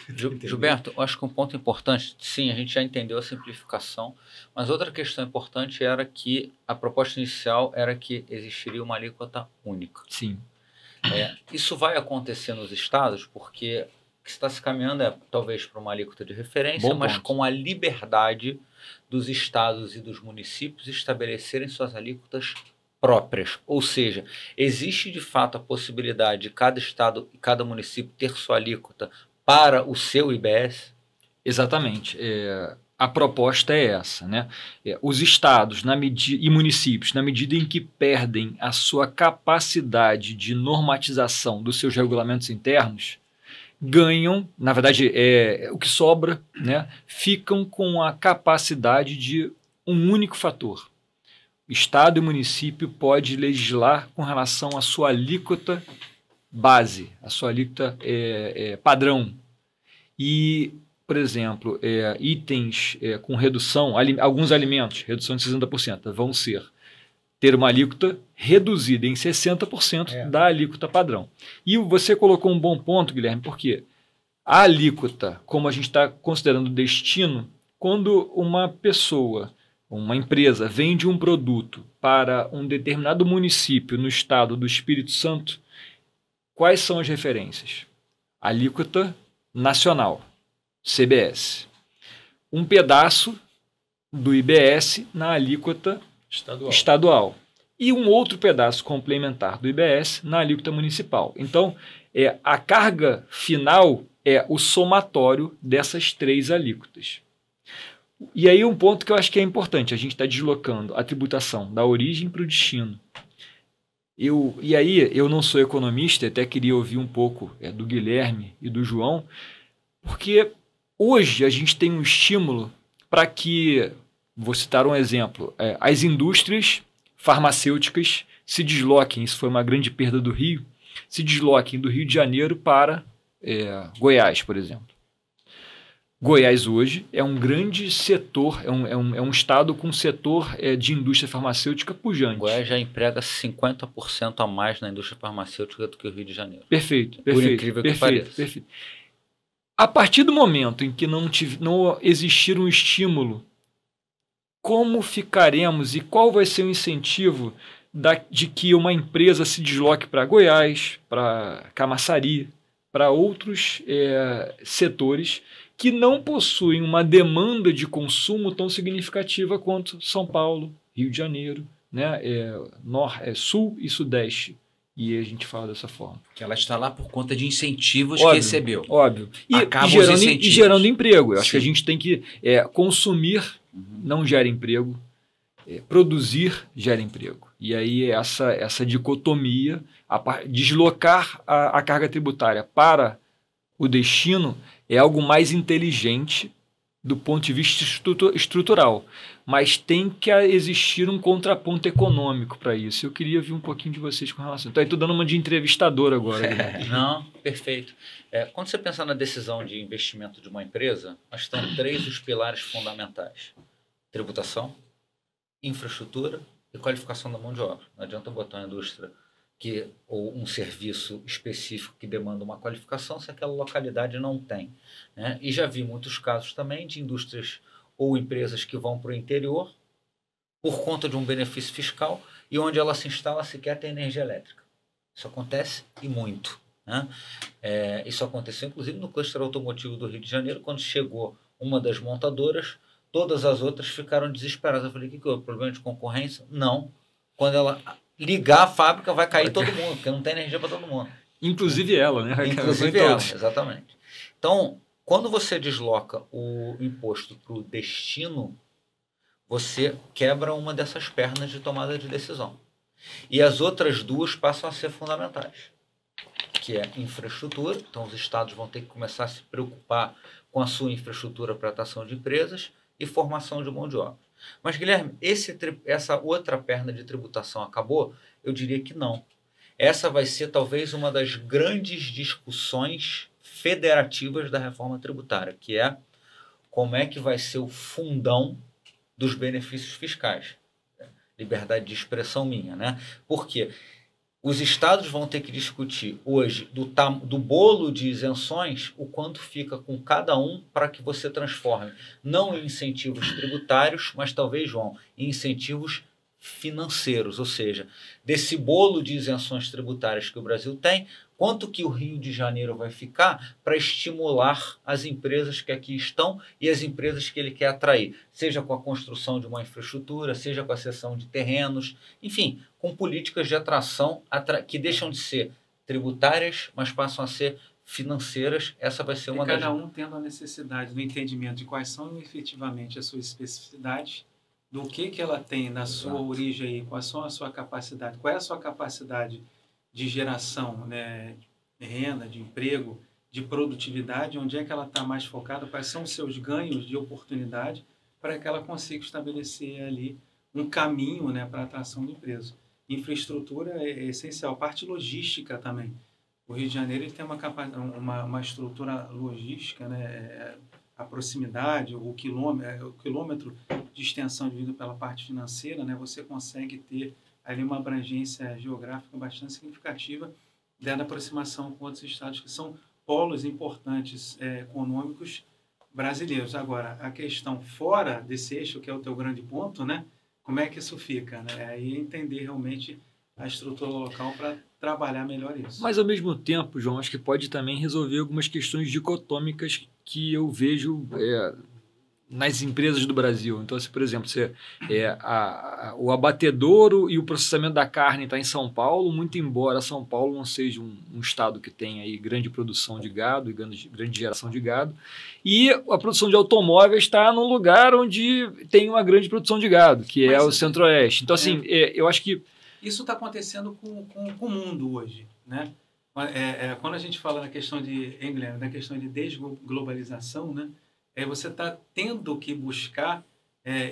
Gilberto, eu acho que um ponto importante, sim, a gente já entendeu a simplificação, mas outra questão importante era que a proposta inicial era que existiria uma alíquota única. Sim. Isso vai acontecer nos estados porque o que está se caminhando é talvez para uma alíquota de referência, mas com a liberdade dos estados e dos municípios estabelecerem suas alíquotas próprias. Ou seja, existe de fato a possibilidade de cada estado e cada município ter sua alíquota para o seu IBS? Exatamente. A proposta é essa, né? Os estados e municípios, na medida em que perdem a sua capacidade de normatização dos seus regulamentos internos, ganham, na verdade, o que sobra, né? Ficam com a capacidade de um único fator. Estado e município pode legislar com relação à sua alíquota base, a sua alíquota padrão. E, por exemplo, itens com redução, alguns alimentos, redução de 60%, vão ter uma alíquota reduzida em 60% da alíquota padrão. E você colocou um bom ponto, Guilherme, porque a alíquota, como a gente está considerando destino, quando uma pessoa, uma empresa, vende um produto para um determinado município no estado do Espírito Santo, quais são as referências? Alíquota nacional, CBS. Um pedaço do IBS na alíquota estadual. E um outro pedaço complementar do IBS na alíquota municipal. Então, a carga final é o somatório dessas 3 alíquotas. E aí um ponto que eu acho que é importante, a gente está deslocando a tributação da origem para o destino. E aí eu não sou economista, até queria ouvir um pouco do Guilherme e do João, porque hoje a gente tem um estímulo para que, vou citar um exemplo, as indústrias farmacêuticas se desloquem, isso foi uma grande perda do Rio, se desloquem do Rio de Janeiro para Goiás, por exemplo. Goiás hoje é um grande setor, é um estado com setor de indústria farmacêutica pujante. Goiás já emprega 50% a mais na indústria farmacêutica do que o Rio de Janeiro. Perfeito. Por incrível que pareça. Perfeito. A partir do momento em que não existir um estímulo, como ficaremos e qual vai ser o incentivo de que uma empresa se desloque para Goiás, para Camaçari, para outros setores que não possuem uma demanda de consumo tão significativa quanto São Paulo, Rio de Janeiro, né? Sul e Sudeste. E a gente fala dessa forma. Que ela está lá por conta de incentivos que recebeu. Óbvio. E gerando emprego. Eu acho que a gente tem que consumir, não gera emprego. Produzir gera emprego. E aí essa dicotomia, deslocar a carga tributária para o destino é algo mais inteligente do ponto de vista estrutural, mas tem que existir um contraponto econômico para isso. Eu queria ouvir um pouquinho de vocês com relação. Estou dando uma de entrevistador agora. Não, perfeito. Quando você pensa na decisão de investimento de uma empresa, nós estão 3 os pilares fundamentais: tributação, infraestrutura e qualificação da mão de obra. Não adianta botar uma indústria ou um serviço específico que demanda uma qualificação se aquela localidade não tem, né? E já vi muitos casos também de indústrias ou empresas que vão para o interior por conta de um benefício fiscal e onde ela se instala sequer tem energia elétrica. Isso acontece e muito, né? Isso aconteceu inclusive no cluster automotivo do Rio de Janeiro, quando chegou uma das montadoras, todas as outras ficaram desesperadas. Eu falei, o que é o problema de concorrência? Não. Quando ela ligar a fábrica, vai cair todo mundo, porque não tem energia para todo mundo. Inclusive ela, né? Inclusive ela, exatamente. Então, quando você desloca o imposto para o destino, você quebra uma dessas pernas de tomada de decisão. E as outras 2 passam a ser fundamentais, que é infraestrutura. Então, os estados vão ter que começar a se preocupar com a sua infraestrutura para atração de empresas e formação de mão de obra. Mas, Guilherme, essa outra perna de tributação acabou? Eu diria que não. essa vai ser talvez uma das grandes discussões federativas da reforma tributária, que é como é que vai ser o fundão dos benefícios fiscais. Liberdade de expressão minha, né? Por quê? Os estados vão ter que discutir hoje do bolo de isenções o quanto fica com cada um para que você transforme, não em incentivos tributários, mas talvez, João, em incentivos financeiros, ou seja, desse bolo de isenções tributárias que o Brasil tem, quanto que o Rio de Janeiro vai ficar para estimular as empresas que aqui estão e as empresas que ele quer atrair, seja com a construção de uma infraestrutura, seja com a cessão de terrenos, enfim, com políticas de atração que deixam de ser tributárias, mas passam a ser financeiras. Essa vai ser uma das... Cada um tendo a necessidade do entendimento de quais são efetivamente as suas especificidades, do que ela tem na sua origem aí, qual é a sua capacidade, qual é a sua capacidade de geração, né, de renda, de emprego, de produtividade, onde é que ela está mais focada, quais são os seus ganhos de oportunidade para que ela consiga estabelecer ali um caminho, né, para a atração de empresas. Infraestrutura é essencial, parte logística também. O Rio de Janeiro ele tem uma estrutura logística, né, a proximidade, o quilômetro de extensão devido pela parte financeira, né, você consegue ter ali uma abrangência geográfica bastante significativa, dada a aproximação com outros estados que são polos importantes econômicos brasileiros. Agora, a questão fora desse eixo, que é o teu grande ponto, né, como é que isso fica? Né? Aí entender realmente a estrutura local para trabalhar melhor isso. Mas, ao mesmo tempo, João, acho que pode também resolver algumas questões dicotômicas que eu vejo nas empresas do Brasil. Então, se, por exemplo, o abatedouro e o processamento da carne está em São Paulo, muito embora São Paulo não seja um estado que tem aí grande produção de gado e grande geração de gado, e a produção de automóveis está num lugar onde tem uma grande produção de gado, que é o Centro-Oeste. Então, assim, eu acho que isso está acontecendo com o mundo hoje, né? Quando a gente fala na questão de desglobalização, né? Você está tendo que buscar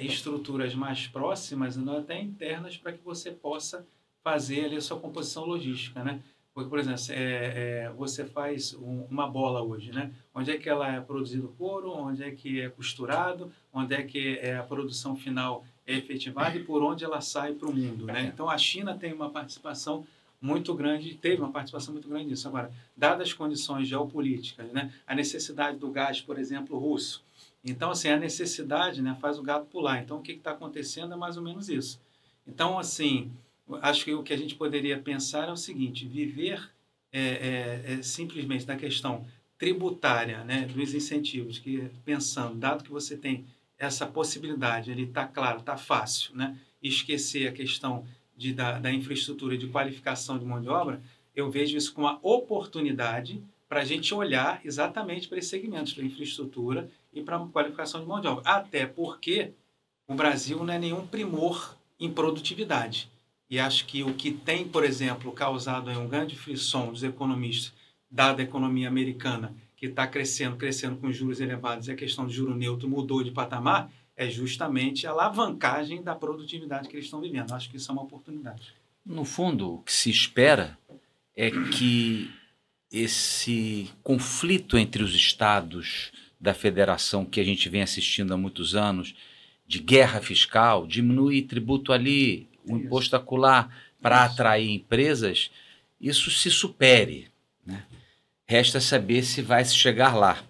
estruturas mais próximas, não até internas, para que você possa fazer ali a sua composição logística, né? Porque, por exemplo, você faz uma bola hoje, né? Onde é que ela é produzido o couro, onde é que é costurado, onde é que a produção final é efetivada e por onde ela sai para o mundo, né? Então, a China tem uma participação muito grande, teve uma participação muito grande nisso. Agora, dadas as condições geopolíticas, né? A necessidade do gás, por exemplo, russo. Então, assim, a necessidade, né, faz o gato pular. Então, o que está acontecendo é mais ou menos isso. Então, assim, acho que o que a gente poderia pensar é o seguinte: viver simplesmente na questão tributária, né, dos incentivos, que pensando, dado que você tem essa possibilidade, ele está claro, está fácil, né, esquecer a questão da infraestrutura de qualificação de mão de obra, eu vejo isso como uma oportunidade para a gente olhar exatamente para esses segmentos da infraestrutura e para a qualificação de mão de obra. Até porque o Brasil não é nenhum primor em produtividade. E acho que o que tem, por exemplo, causado um grande frisson dos economistas, dada a economia americana, que está crescendo com juros elevados, e a questão do juro neutro mudou de patamar, é justamente a alavancagem da produtividade que eles estão vivendo. Acho que isso é uma oportunidade. No fundo, o que se espera é que esse conflito entre os estados da federação, que a gente vem assistindo há muitos anos, de guerra fiscal, diminui tributo ali, o imposto acolá, para atrair empresas, isso se supere, né? Resta saber se vai se chegar lá.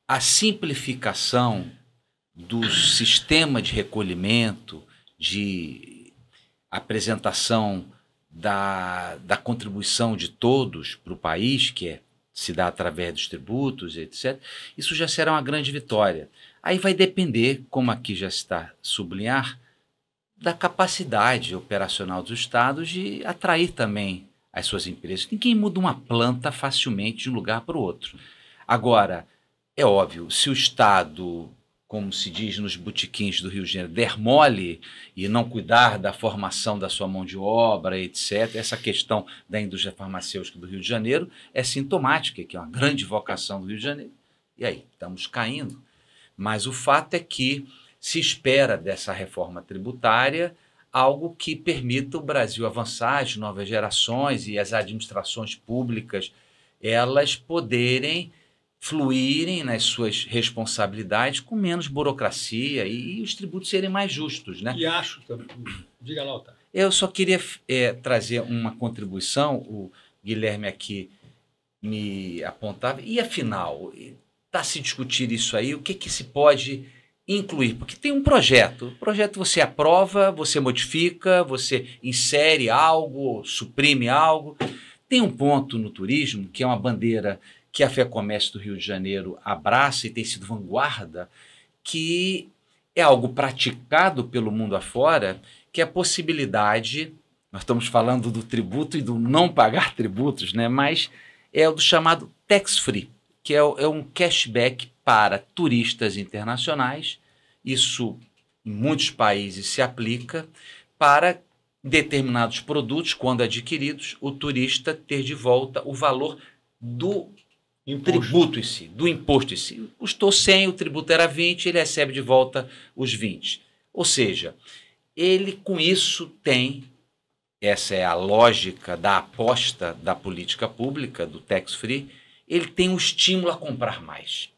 A simplificação do sistema de recolhimento, de apresentação da contribuição de todos para o país, que se dá através dos tributos, etc., isso já será uma grande vitória. Aí vai depender, como aqui já está sublinhar, da capacidade operacional dos estados de atrair também as suas empresas. Ninguém muda uma planta facilmente de um lugar para o outro. Agora, é óbvio, se o Estado, como se diz nos botequins do Rio de Janeiro, der mole e não cuidar da formação da sua mão de obra, etc., essa questão da indústria farmacêutica do Rio de Janeiro é sintomática, que é uma grande vocação do Rio de Janeiro. E aí, estamos caindo. Mas o fato é que se espera dessa reforma tributária algo que permita o Brasil avançar, as novas gerações e as administrações públicas, elas poderem fluírem nas suas responsabilidades com menos burocracia e os tributos serem mais justos, né? E acho também. Diga lá, Otávio. Eu só queria trazer uma contribuição, o Guilherme aqui me apontava, e afinal, está se discutir isso aí, o que se pode incluir? Porque tem um projeto, o projeto você aprova, você modifica, você insere algo, suprime algo. Tem um ponto no turismo, que é uma bandeira que a FEComércio do Rio de Janeiro abraça e tem sido vanguarda, que é algo praticado pelo mundo afora, que é a possibilidade, nós estamos falando do tributo e do não pagar tributos, né? Mas é o do chamado tax-free, que é um cashback para turistas internacionais. Isso em muitos países se aplica para determinados produtos, quando adquiridos, o turista ter de volta o valor do tributo em si, do imposto em si. Custou 100, o tributo era 20, ele recebe de volta os 20. Ou seja, ele com isso tem, essa é a lógica da aposta da política pública, do tax-free, ele tem um estímulo a comprar mais.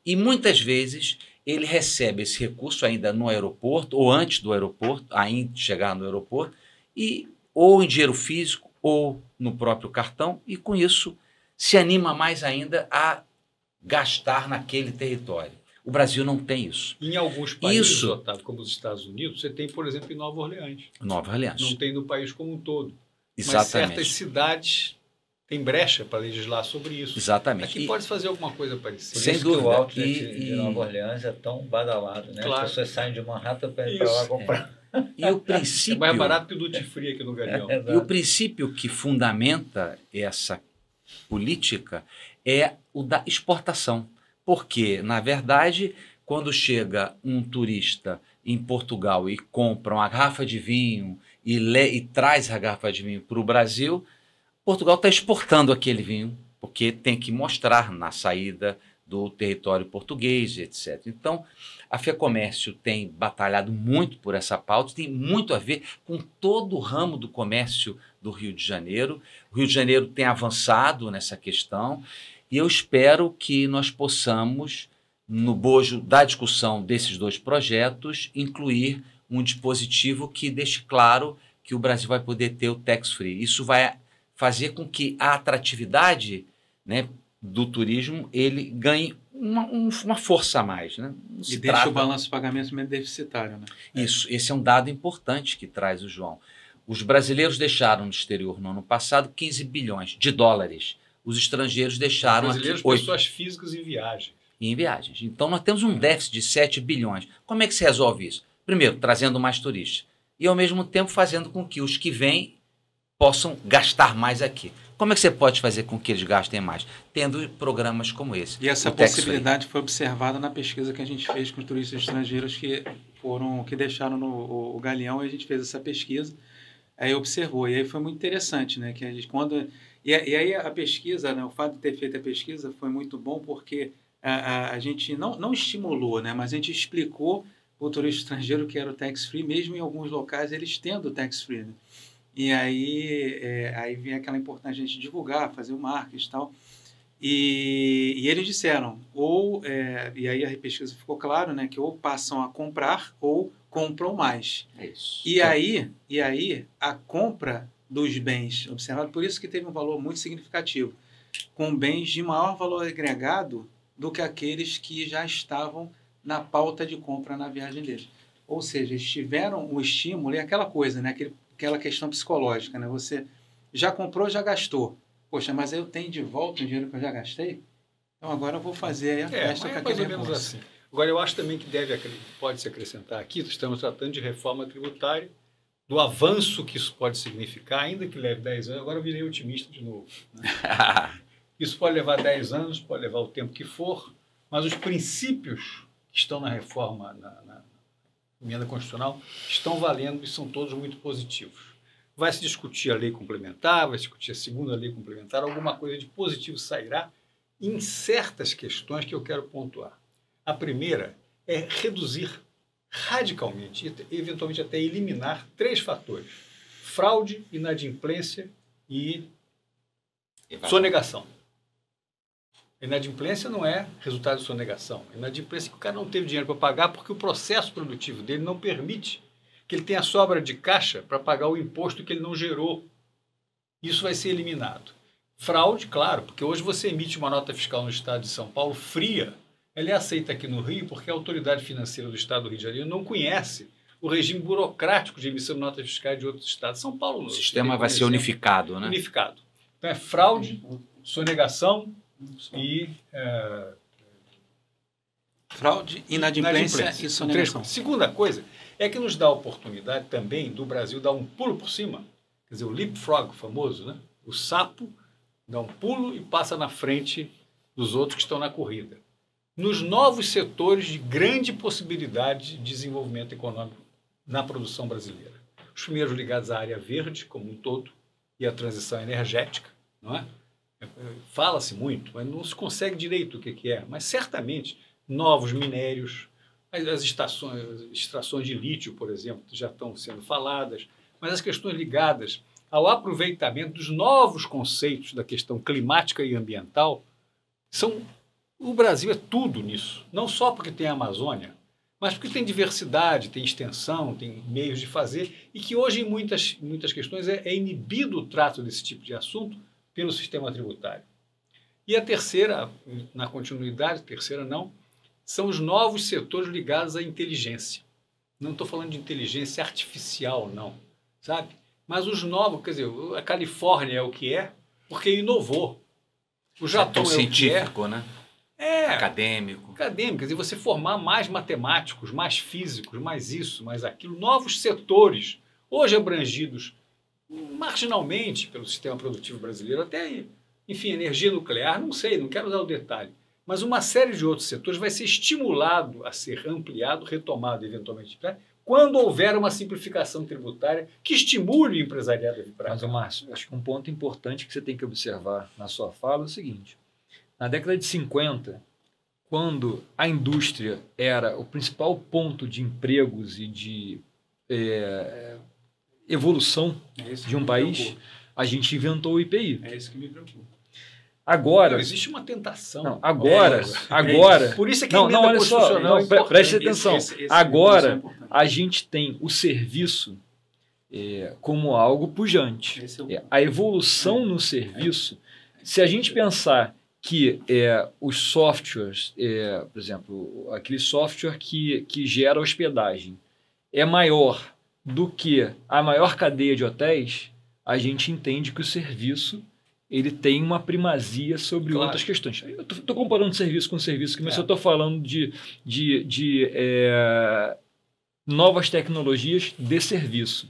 E muitas vezes ele recebe esse recurso ainda no aeroporto, ou antes do aeroporto, ainda de chegar no aeroporto, e ou em dinheiro físico, ou no próprio cartão, e com isso se anima mais ainda a gastar naquele território. O Brasil não tem isso. Em alguns países, Otávio, como os Estados Unidos, você tem, por exemplo, em Nova Orleans. Nova Orleans. Não tem no país como um todo. Exatamente. Mas certas cidades têm brecha para legislar sobre isso. Exatamente. Aqui pode fazer alguma coisa parecida. Por Sem isso dúvida. Que o outlet de Nova Orleans é tão badalado, né? Claro. As pessoas saem de Manhattan para ir para lá comprar. E o princípio... É mais barato que o duty free aqui no Galeão. E o princípio que fundamenta essa política é o da exportação. Porque, na verdade, quando chega um turista em Portugal e compra uma garrafa de vinho e traz a garrafa de vinho para o Brasil, Portugal está exportando aquele vinho, porque tem que mostrar na saída do território português, etc. Então, a FEComércio tem batalhado muito por essa pauta, tem muito a ver com todo o ramo do comércio do Rio de Janeiro. O Rio de Janeiro tem avançado nessa questão e eu espero que nós possamos, no bojo da discussão desses dois projetos, incluir um dispositivo que deixe claro que o Brasil vai poder ter o tax-free. Isso vai fazer com que a atratividade, né, do turismo ele ganhe uma força a mais. Né? E deixa o balanço de pagamento menos deficitário. Né? Isso, esse é um dado importante que traz o João. Os brasileiros deixaram no exterior no ano passado 15 bilhões de dólares. Os estrangeiros deixaram Os brasileiros, aqui 8. Pessoas físicas em viagem. Em viagens. Então nós temos um déficit de 7 bilhões. Como é que se resolve isso? Primeiro, trazendo mais turistas. E ao mesmo tempo fazendo com que os que vêm possam gastar mais aqui. Como é que você pode fazer com que eles gastem mais? Tendo programas como esse. E essa possibilidade foi observada na pesquisa que a gente fez com turistas estrangeiros que deixaram o Galeão, e a gente fez essa pesquisa, aí observou. E aí foi muito interessante, né? Que a gente, e aí a pesquisa, né, o fato de ter feito a pesquisa foi muito bom porque a gente não estimulou, né, mas a gente explicou para o turista estrangeiro que era o tax-free, mesmo em alguns locais eles tendo o tax-free, né? E aí vem aquela importância de a gente divulgar, fazer o marketing e tal. E eles disseram, e aí a pesquisa ficou claro, né, que ou passam a comprar ou compram mais. É isso. E aí a compra dos bens observados, por isso que teve um valor muito significativo, com bens de maior valor agregado do que aqueles que já estavam na pauta de compra na viagem deles. Ou seja, eles tiveram um estímulo, e aquela coisa, né, aquela questão psicológica, né? Você já comprou, já gastou. Poxa, mas eu tenho de volta o dinheiro que eu já gastei? Então agora eu vou fazer aí a festa com aquele recurso. Assim. Agora, eu acho também que pode-se acrescentar aqui, estamos tratando de reforma tributária, do avanço que isso pode significar, ainda que leve 10 anos. Agora eu virei otimista de novo. Né? Isso pode levar 10 anos, pode levar o tempo que for, mas os princípios que estão na reforma, na emenda constitucional, estão valendo e são todos muito positivos. Vai se discutir a lei complementar, vai se discutir a segunda lei complementar, alguma coisa de positivo sairá em certas questões que eu quero pontuar. A primeira é reduzir radicalmente, e eventualmente até eliminar 3 fatores: fraude, inadimplência e sonegação. Inadimplência não é resultado de sonegação. Inadimplência é que o cara não teve dinheiro para pagar porque o processo produtivo dele não permite que ele tenha sobra de caixa para pagar o imposto que ele não gerou. Isso vai ser eliminado. Fraude, claro, porque hoje você emite uma nota fiscal no estado de São Paulo fria. Ela é aceita aqui no Rio porque a autoridade financeira do estado do Rio de Janeiro não conhece o regime burocrático de emissão de notas fiscais de outros estados. São Paulo... O sistema vai ser unificado, né? Unificado. Então é fraude, sonegação e... Fraude, inadimplência e sonegação. Segunda coisa é que nos dá a oportunidade também do Brasil dar um pulo por cima. Quer dizer, o leapfrog famoso, né? O sapo dá um pulo e passa na frente dos outros que estão na corrida. Nos novos setores de grande possibilidade de desenvolvimento econômico na produção brasileira. Os primeiros ligados à área verde como um todo e à transição energética, não é? Fala-se muito, mas não se consegue direito o que é. Mas certamente novos minérios, as extrações de lítio, por exemplo, já estão sendo faladas, mas as questões ligadas ao aproveitamento dos novos conceitos da questão climática e ambiental são... O Brasil é tudo nisso, não só porque tem a Amazônia, mas porque tem diversidade, tem extensão, tem meios de fazer, e que hoje, em muitas questões, é inibido o trato desse tipo de assunto pelo sistema tributário. E a terceira, na continuidade, terceira não, são os novos setores ligados à inteligência. Não estou falando de inteligência artificial, não, sabe? Mas os novos, quer dizer, a Califórnia é o que é, porque inovou. O Japão é científico, né? Acadêmico. Quer dizer, você formar mais matemáticos, mais físicos, mais isso, mais aquilo, novos setores, hoje abrangidos marginalmente pelo sistema produtivo brasileiro, até, enfim, energia nuclear, não sei, não quero dar o detalhe, mas uma série de outros setores vai ser estimulado a ser ampliado, retomado eventualmente, né? Quando houver uma simplificação tributária que estimule o empresariado a vir para cá. Mas, Márcio, acho que um ponto importante que você tem que observar na sua fala é o seguinte: na década de 50, quando a indústria era o principal ponto de empregos e de evolução de um país, a gente inventou o IPI. É isso que me preocupa. Agora... Não, existe uma tentação. Não, agora... Por isso é que não, olha só, preste Esse- atenção. esse Agora, é importante. a gente tem o serviço como algo pujante. Esse é o- A evolução no serviço, se a gente pensar que os softwares, por exemplo, aquele software que gera hospedagem é maior do que a maior cadeia de hotéis, a gente entende que o serviço ele tem uma primazia sobre outras questões. Eu estou comparando serviço com serviço, mas eu estou falando de novas tecnologias de serviço.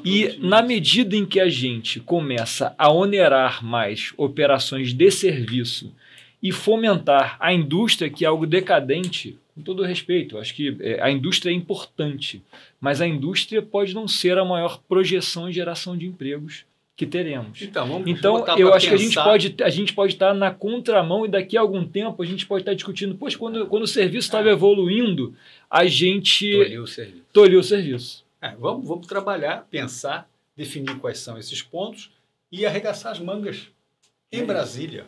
E na medida em que a gente começa a onerar mais operações de serviço e fomentar a indústria, que é algo decadente, com todo respeito, acho que a indústria é importante, mas a indústria pode não ser a maior projeção e geração de empregos que teremos. Então eu acho que a gente pode estar na contramão, e daqui a algum tempo a gente pode estar discutindo, poxa, quando o serviço estava evoluindo, a gente tolhiu o serviço. Vamos trabalhar, pensar, definir quais são esses pontos e arregaçar as mangas em Brasília.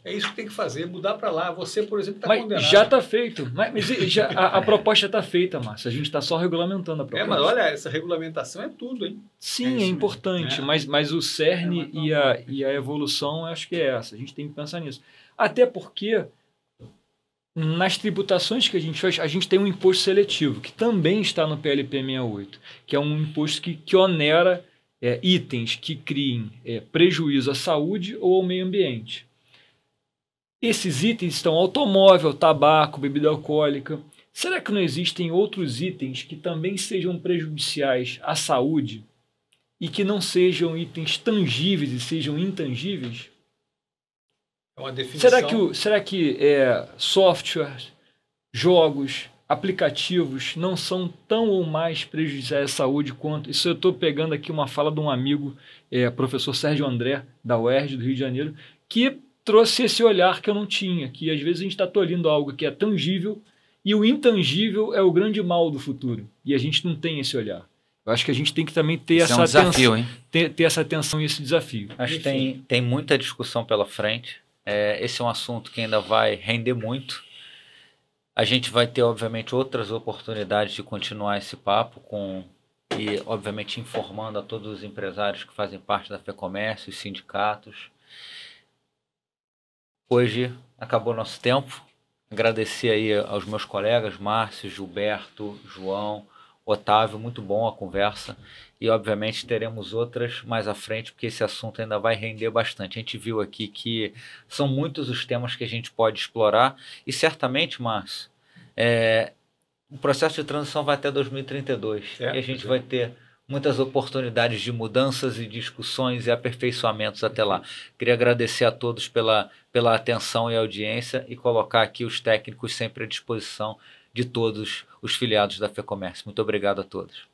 É isso que tem que fazer, mudar para lá. Você, por exemplo, está condenado. Já está feito. Mas a proposta está feita, Márcio. A gente está só regulamentando a proposta. Mas olha, essa regulamentação é tudo, hein? Sim, é importante. Mas o cerne e a evolução, acho que é essa. A gente tem que pensar nisso. Até porque, nas tributações que a gente faz, a gente tem um imposto seletivo, que também está no PLP 68, que é um imposto que onera itens que criem prejuízo à saúde ou ao meio ambiente. Esses itens estão automóvel, tabaco, bebida alcoólica. Será que não existem outros itens que também sejam prejudiciais à saúde e que não sejam itens tangíveis e sejam intangíveis? É uma definição. Será que software, jogos, aplicativos não são tão ou mais prejudiciais à saúde quanto... Isso eu estou pegando aqui uma fala de um amigo, professor Sérgio André, da UERJ, do Rio de Janeiro, que trouxe esse olhar que eu não tinha, que às vezes a gente está tolhindo algo que é tangível E o intangível é o grande mal do futuro. E a gente não tem esse olhar. Eu acho que a gente tem que também ter Isso essa é um desafio, atenção, hein? ter essa atenção e esse desafio. Acho que tem muita discussão pela frente. Esse é um assunto que ainda vai render muito. A gente vai ter, obviamente, outras oportunidades de continuar esse papo e, obviamente, informando a todos os empresários que fazem parte da FEComércio, os sindicatos. Hoje acabou nosso tempo. Agradecer aí aos meus colegas, Márcio, Gilberto, João, Otávio, muito bom a conversa. E, obviamente, teremos outras mais à frente, porque esse assunto ainda vai render bastante. A gente viu aqui que são muitos os temas que a gente pode explorar. E, certamente, Márcio, o processo de transição vai até 2032. E a gente vai ter muitas oportunidades de mudanças e discussões e aperfeiçoamentos até lá. Queria agradecer a todos pela atenção e audiência e colocar aqui os técnicos sempre à disposição de todos os filiados da FEComércio. Muito obrigado a todos.